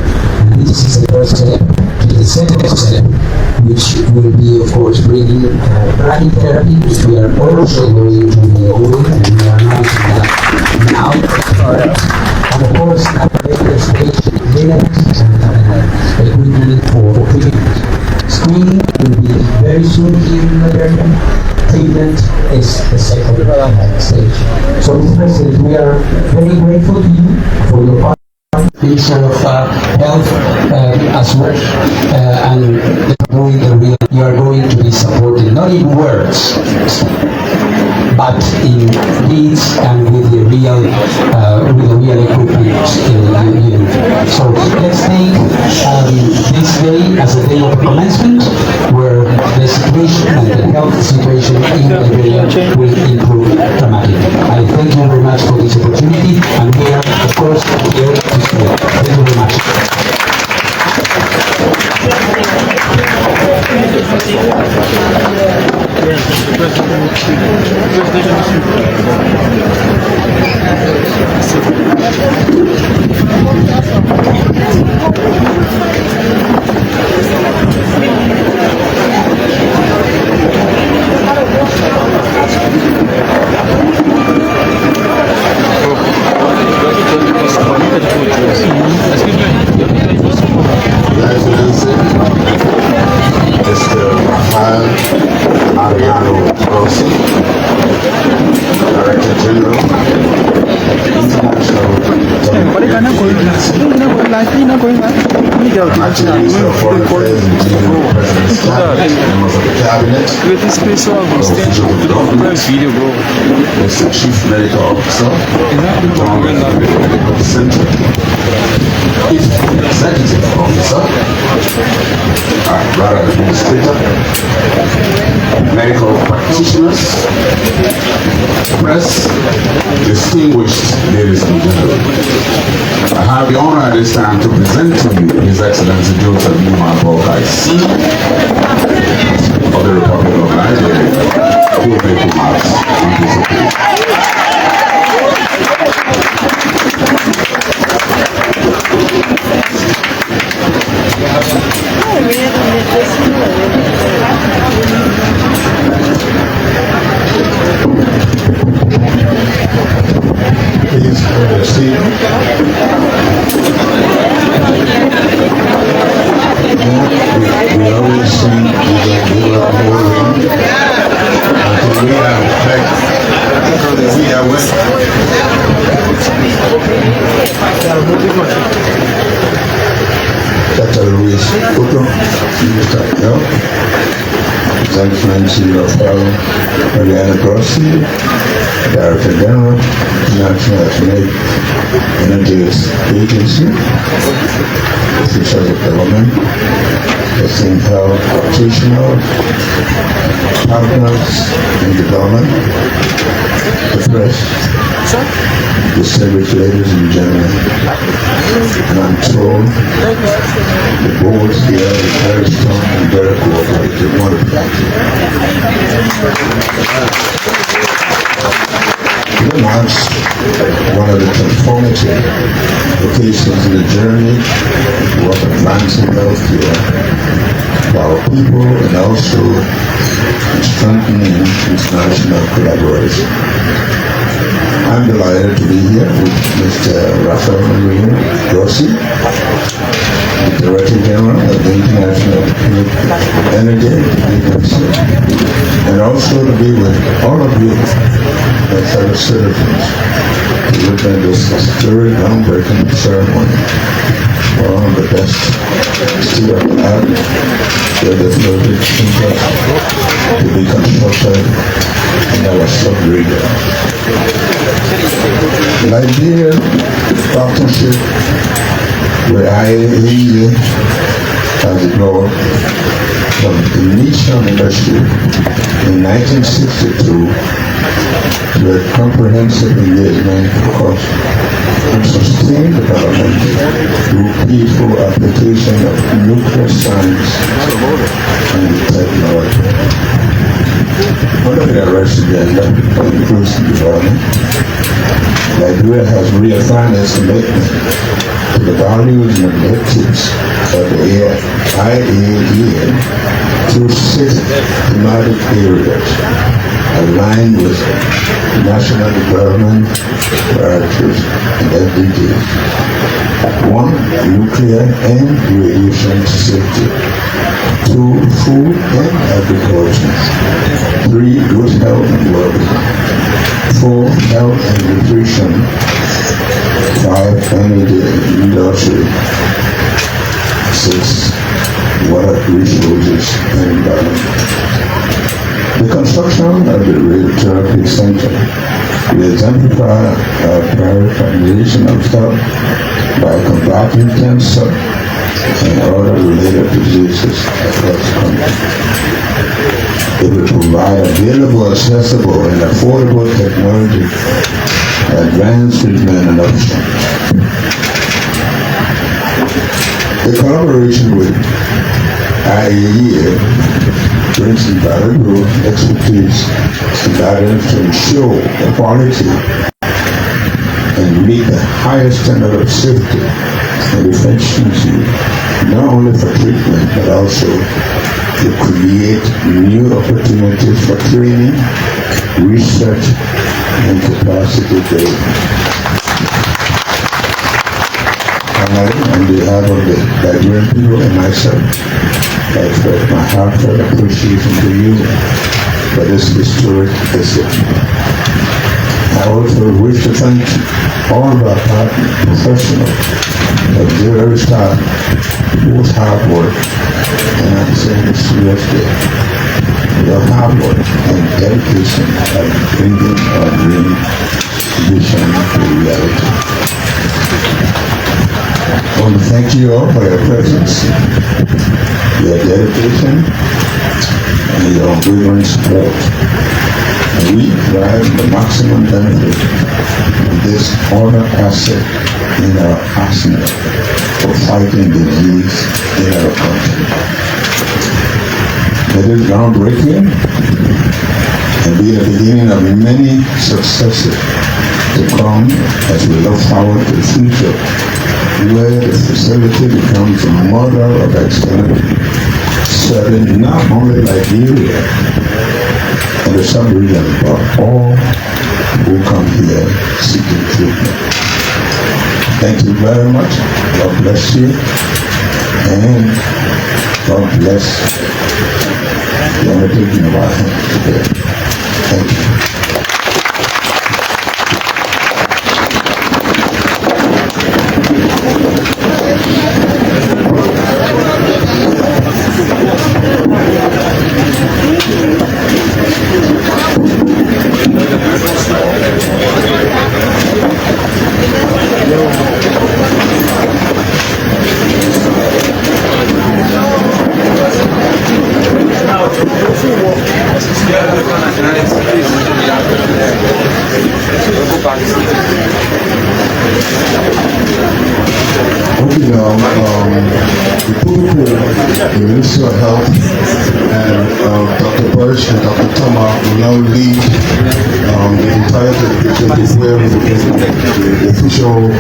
And this is the first step to the second step, which will be, of course, bringing radiotherapy, which we are also going to be doing, and we are announcing that now. And of course, later stage equipment for treatment. Screening will be very soon here in Liberia. Treatment is the second stage. So, Mr. President, we are very grateful to you for your participation of health as well, and you are going to be supported not in words, but in deeds and with the real equipment. So let's take this day as a day of commencement, where the situation and the health situation in Liberia will improve dramatically. I thank you very much for this opportunity, and we are, of course, here to support. Thank you very much. Director General, International Minister of Foreign Affairs and President Staff, members of the Cabinet, Officials of the Government, Mr. Chief Medical Officer, John Medical Center, Chief Executive Officer, rather Administrator, medical practitioners, press, distinguished ladies and gentlemen. I have the honor at this time to present to you His Excellency Joseph Boakai of the Republic of Liberia, who will make remarks on this occasion. Radiotherapy, Director General, National Atomic Energy Agency, Officials of Government, the same health practitioners, partners in the government, the press, distinguished ladies and gentlemen, and I'm told the board here is very strong and very cooperative. Wonderful. It marks one of the transformative occasions in the journey of advancing healthcare for our people and also strengthening international collaboration. I'm delighted to be here with Mr. Rafael Grossi, the Director General of the International Energy Agency, and also to be with all of you, my fellow citizens, to witness this historic groundbreaking ceremony for one of the best state of the art where the floated interest to be constructed in our sub-region. Liberia partnership with IAEA has evolved from initial membership in 1962 to a comprehensive engagement across sustained development through peaceful application of nuclear science and technology. Under the arrest agenda for inclusive development, Liberia has reaffirmed its commitment to the values and objectives of the IAEA through 6 thematic areas aligned with national development priorities and SDGs. 1. Nuclear and radiation safety. 2. Food and agriculture. 3. Good health and well-being. 4. Health and nutrition. 5. Energy and industry. 6. Water resources and environment. The construction of the Radiotherapy Center will exemplify our prioritization of health by combating cancer and other related diseases across the country. It will provide available, accessible, and affordable technology, advanced treatment and options. The collaboration with IAEA brings invaluable expertise and guidance to ensure the quality and meet the highest standard of safety and efficiency, not only for treatment but also to create new opportunities for training, research, and capacity building. Finally, on behalf of the Liberian people and myself, I express my heartfelt appreciation to you for this historic visit. I also wish to thank all of our partners, professionals, auxiliary staff, whose hard work, and I'm saying this seriously, your hard work and dedication are bringing our dream vision to reality. I want to thank you all for your presence, your dedication, and your unwavering support. And we derive the maximum benefit from this honor asset in our arsenal for fighting disease in our country. It is groundbreaking and be the beginning of many successes to come as we look forward to the future, where the facility becomes a model of excellence, serving not only Liberia and the sub-region, but all who come here seeking treatment. Thank you very much. God bless you. And God bless the undertaking of our hands today. Thank you. Okay, now, the protocol, the Ministry of Health and Dr. Burch and Dr. Tama will now lead the entire delegation to where we begin the official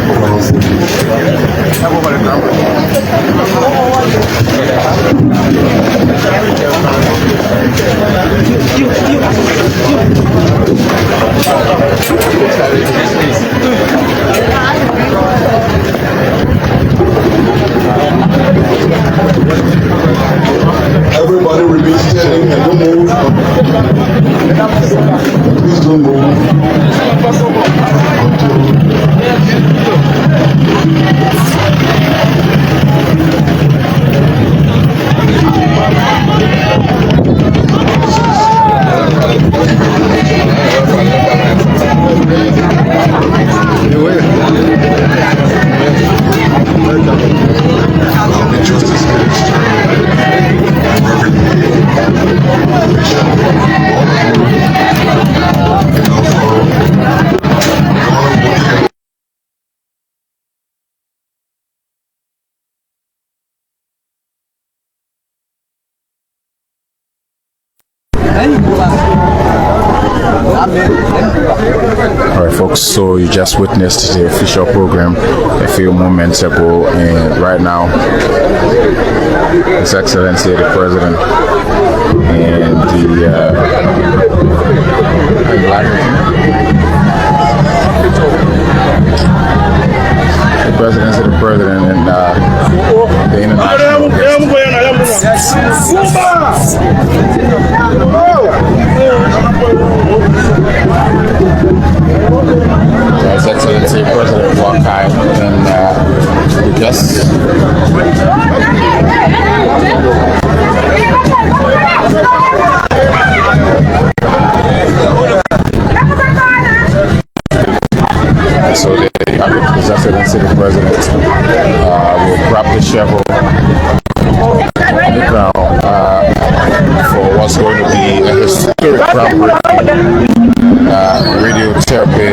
Everybody remain standing and don't move. Please don't move. Alright folks, so you just witnessed the official program a few moments ago, and right now His Excellency the President and the Presidency of the President and the international His Excellency President Boakai and the guests. So His Excellency the President will grab the shovel on the ground for what's going to be a historic groundbreaking radiotherapy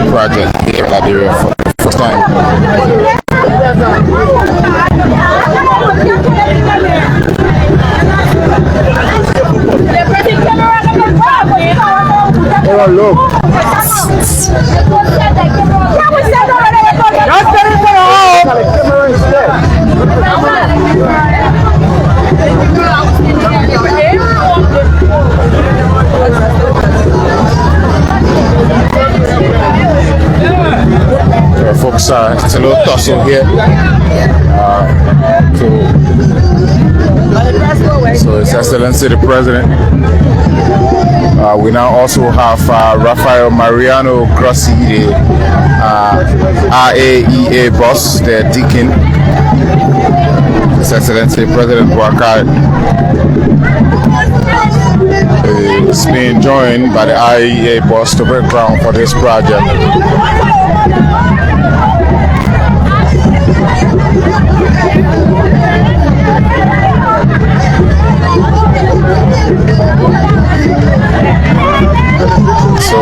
project here in Liberia for the first time. Oh, look. Folks, it's a little tussle here. So His Excellency the President. We now also have Rafael Mariano Grossi, the IAEA boss, the deacon. His Excellency President Boakai is being joined by the IAEA boss to break ground for this project. So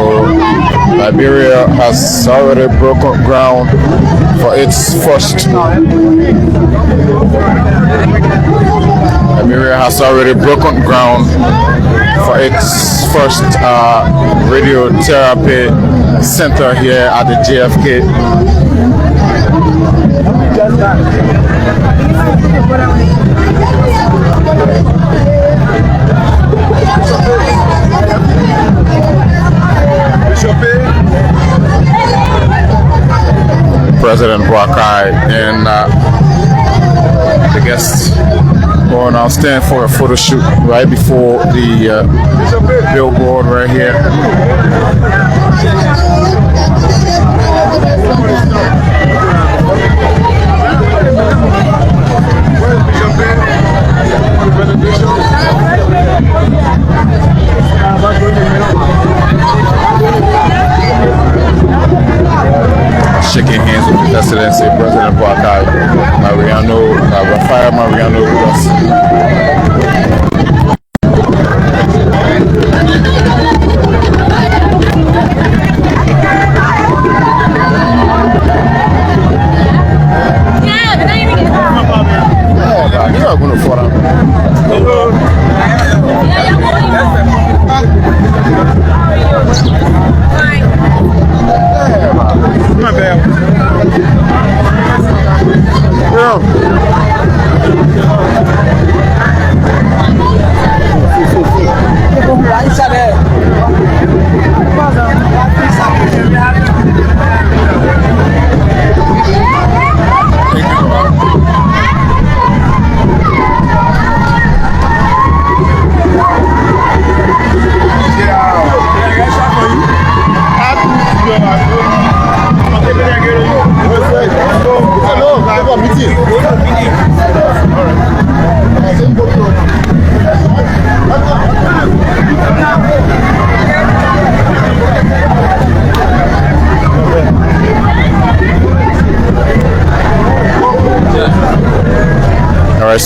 Liberia has already broken ground for its first. Liberia has already broken ground for its first radiotherapy center here at the JFK. President Boakai and the guests will now stand for a photo shoot right before the billboard right here. Shaking hands with His Excellency President Boakai, Rafael Mariano Grossi.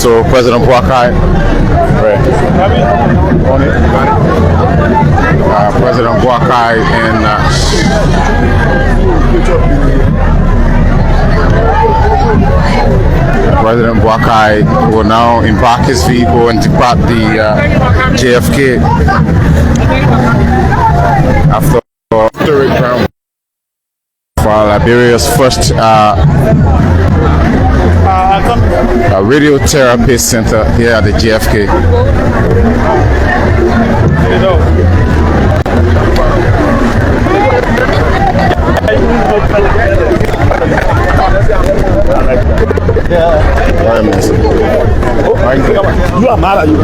so President Boakai, right? President Boakai and President Boakai will now embark his vehicle and depart the JFK after historic ground for Liberia's first radiotherapy center here at the JFK. You are mad at you.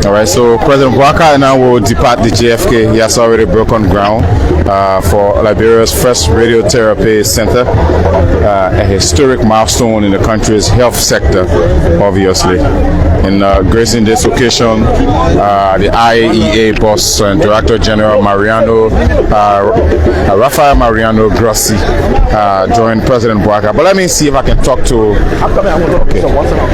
All right, so President Boakai now will depart the JFK. He has already broken ground for Liberia's first radiotherapy center, a historic milestone in the country's health sector, obviously. In gracing this occasion, the IAEA boss and Director General Rafael Mariano Grossi joined President Boakai. But let me see if I can talk to. Okay.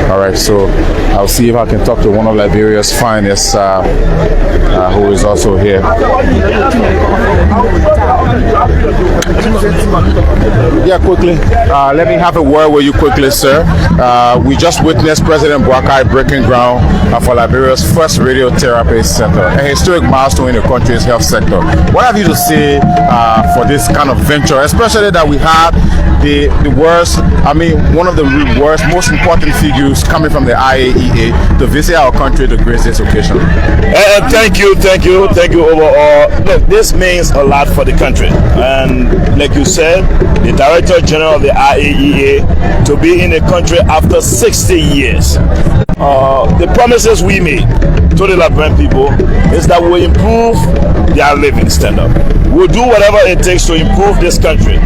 All right, so I'll see if I can talk to one of Liberia's finest, who is also here. Yeah, quickly. Let me have a word with you quickly, sir. We just witnessed President Boakai breaking ground for Liberia's first radiotherapy center, a historic milestone in the country's health sector. What have you to say for this kind of venture, especially that we have the worst, one of the worst, most important figures coming from the IAEA to visit our country to grace this occasion? Thank you overall. Look, this means a lot for the country, and like you said, the Director General of the IAEA to be in the country after 60 years. The promises we made to the Liberian people is that we'll improve their living standard. We'll do whatever it takes to improve this country.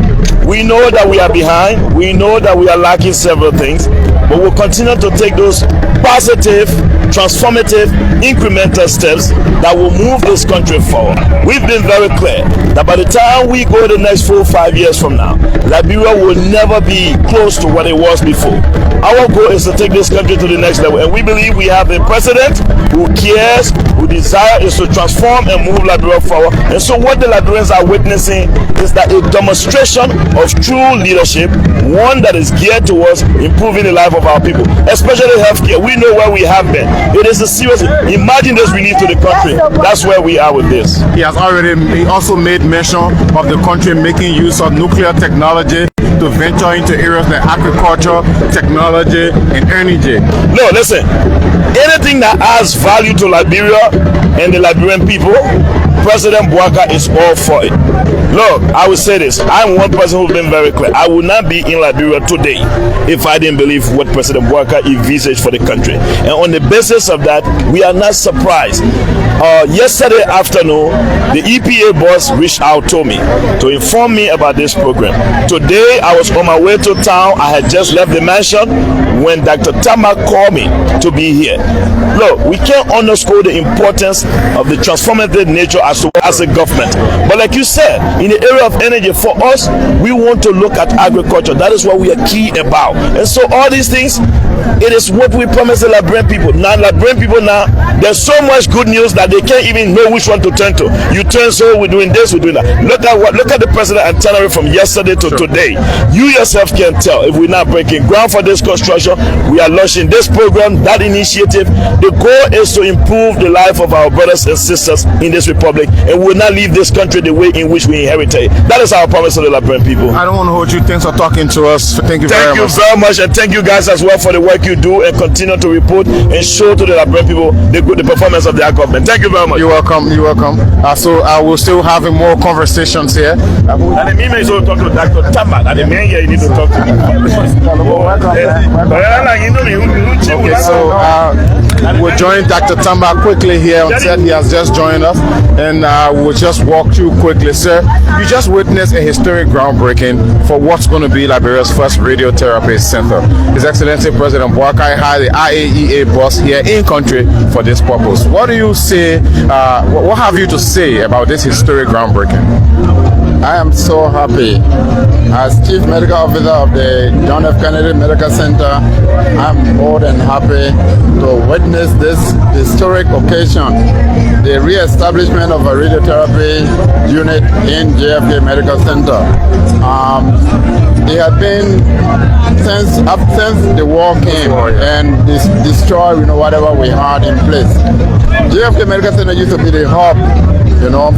We know that we are behind. We know that we are lacking several things, but we'll continue to take those positive, transformative, incremental steps that will move this country forward. We've been very clear that by the time we go the next 4 or 5 years from now, Liberia will never be close to what it was before. Our goal is to take this country to the next level, and we believe we have a president who cares, who desire is to transform and move Liberia forward. And so what the Liberians are witnessing is that a demonstration of true leadership, one that is geared towards improving the life of our people, especially healthcare. We know where we have been. It is a serious, imagine this relief to the country. That's where we are with this. He also made mention of the country making use of nuclear technology to venture into areas like agriculture, technology, and energy. No, listen, anything that adds value to Liberia and the Liberian people, President Boakai is all for it. Look, I will say this. I'm one person who's been very clear. I would not be in Liberia today if I didn't believe what President Boakai envisaged for the country. And on the basis of that, we are not surprised. Yesterday afternoon, the EPA boss reached out to me to inform me about this program. Today, I was on my way to town. I had just left the mansion when Dr. Tama called me to be here. Look, we can't underscore the importance of the transformative nature as a government. But like you said, in the area of energy, for us, we want to look at agriculture. That is what we are key about. And so all these things, it is what we promise the Liberian people. Now, Liberian people now, there's so much good news that they can't even know which one to turn to. You turn, so we're doing this, we're doing that. Look at the president itinerary from yesterday to today. You yourself can tell if we're not breaking ground for this construction. We are launching this program, that initiative. The goal is to improve the life of our brothers and sisters in this republic, and we will not leave this country the way in which we inherited. That is our promise to the Liberian people. I don't want to hold you. Thanks for talking to us. Thank you very much. Thank you very much, and thank you guys as well for the work you do and continue to report and show to the Liberian people the performance of their government. Thank you very much. You're welcome. You're welcome. So I will still having more conversations here. And the main is to talk to Dr. Tamba. And the main here you need to talk to me. Okay, so we'll join Dr. Tamba quickly here on set. He has just joined us, and we'll just walk through quickly, sir. You just witnessed a historic groundbreaking for what's going to be Liberia's first radiotherapy center. His Excellency President Boakai had the IAEA boss here in country for this purpose. What do you say? What have you to say about this historic groundbreaking? I am so happy. As Chief Medical Officer of the John F. Kennedy Medical Center, I'm more than happy to witness this historic occasion, the re-establishment of a radiotherapy unit in JFK Medical Center. It had been since the war came and destroyed, whatever we had in place. JFK Medical Center used to be the hub,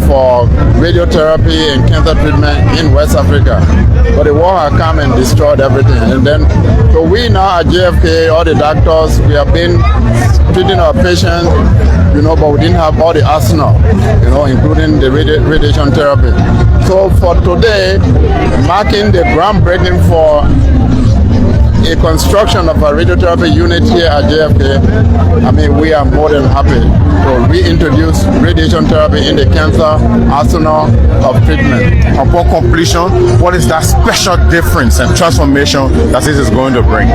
for radiotherapy and cancer treatment in West Africa. But the war had come and destroyed everything. And then, so we now at JFK, all the doctors, we have been treating our patients, but we didn't have all the arsenal, including the radiation therapy. So for today, marking the groundbreaking for a construction of a radiotherapy unit here at JFK, we are more than happy to reintroduce radiation therapy in the cancer arsenal of treatment. Upon completion, what is that special difference and transformation that this is going to bring?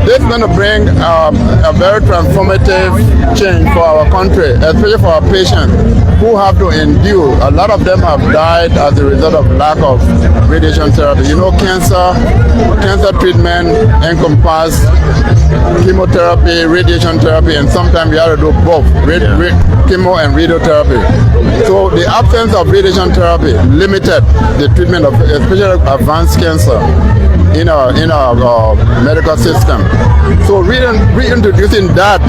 This is going to bring a very transformative change for our country, especially for our patients who have to endure. A lot of them have died as a result of lack of radiation therapy. Cancer treatment encompass chemotherapy, radiation therapy, and sometimes you have to do both, chemo and radiotherapy. So the absence of radiation therapy limited the treatment of especially advanced cancer in our medical system. So reintroducing that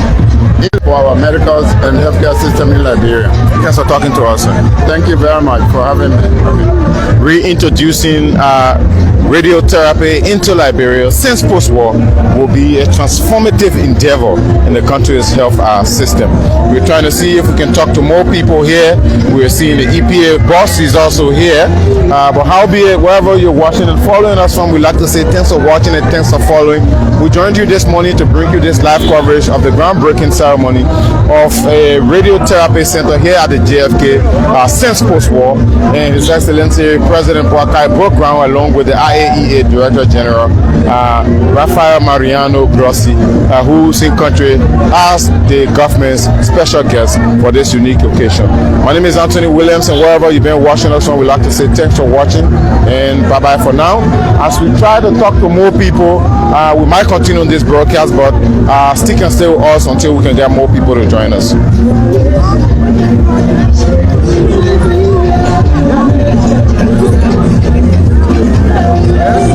for our medical and healthcare system in Liberia. Thanks for talking to us, sir. Thank you very much for having me. Reintroducing radiotherapy into Liberia since post-war will be a transformative endeavor in the country's health system. We're trying to see if we can talk to more people here. We're seeing the EPA boss is also here. But howbeit, wherever you're watching and following us from, we'd like to say thanks for watching and thanks for following. We joined you this morning to bring you this live coverage of the groundbreaking ceremony of a radiotherapy center here at the JFK since post-war. And His Excellency President Boakai broke ground along with the IAEA Director General Rafael Mariano Grossi, who's in country as the government's special guest for this unique occasion. My name is Anthony Williams, and wherever you've been watching us from, we'd like to say thanks for watching and bye-bye for now. As we try to talk to more people, we might continue on this broadcast, but stick and stay with us until we can get more people to join us. Yes.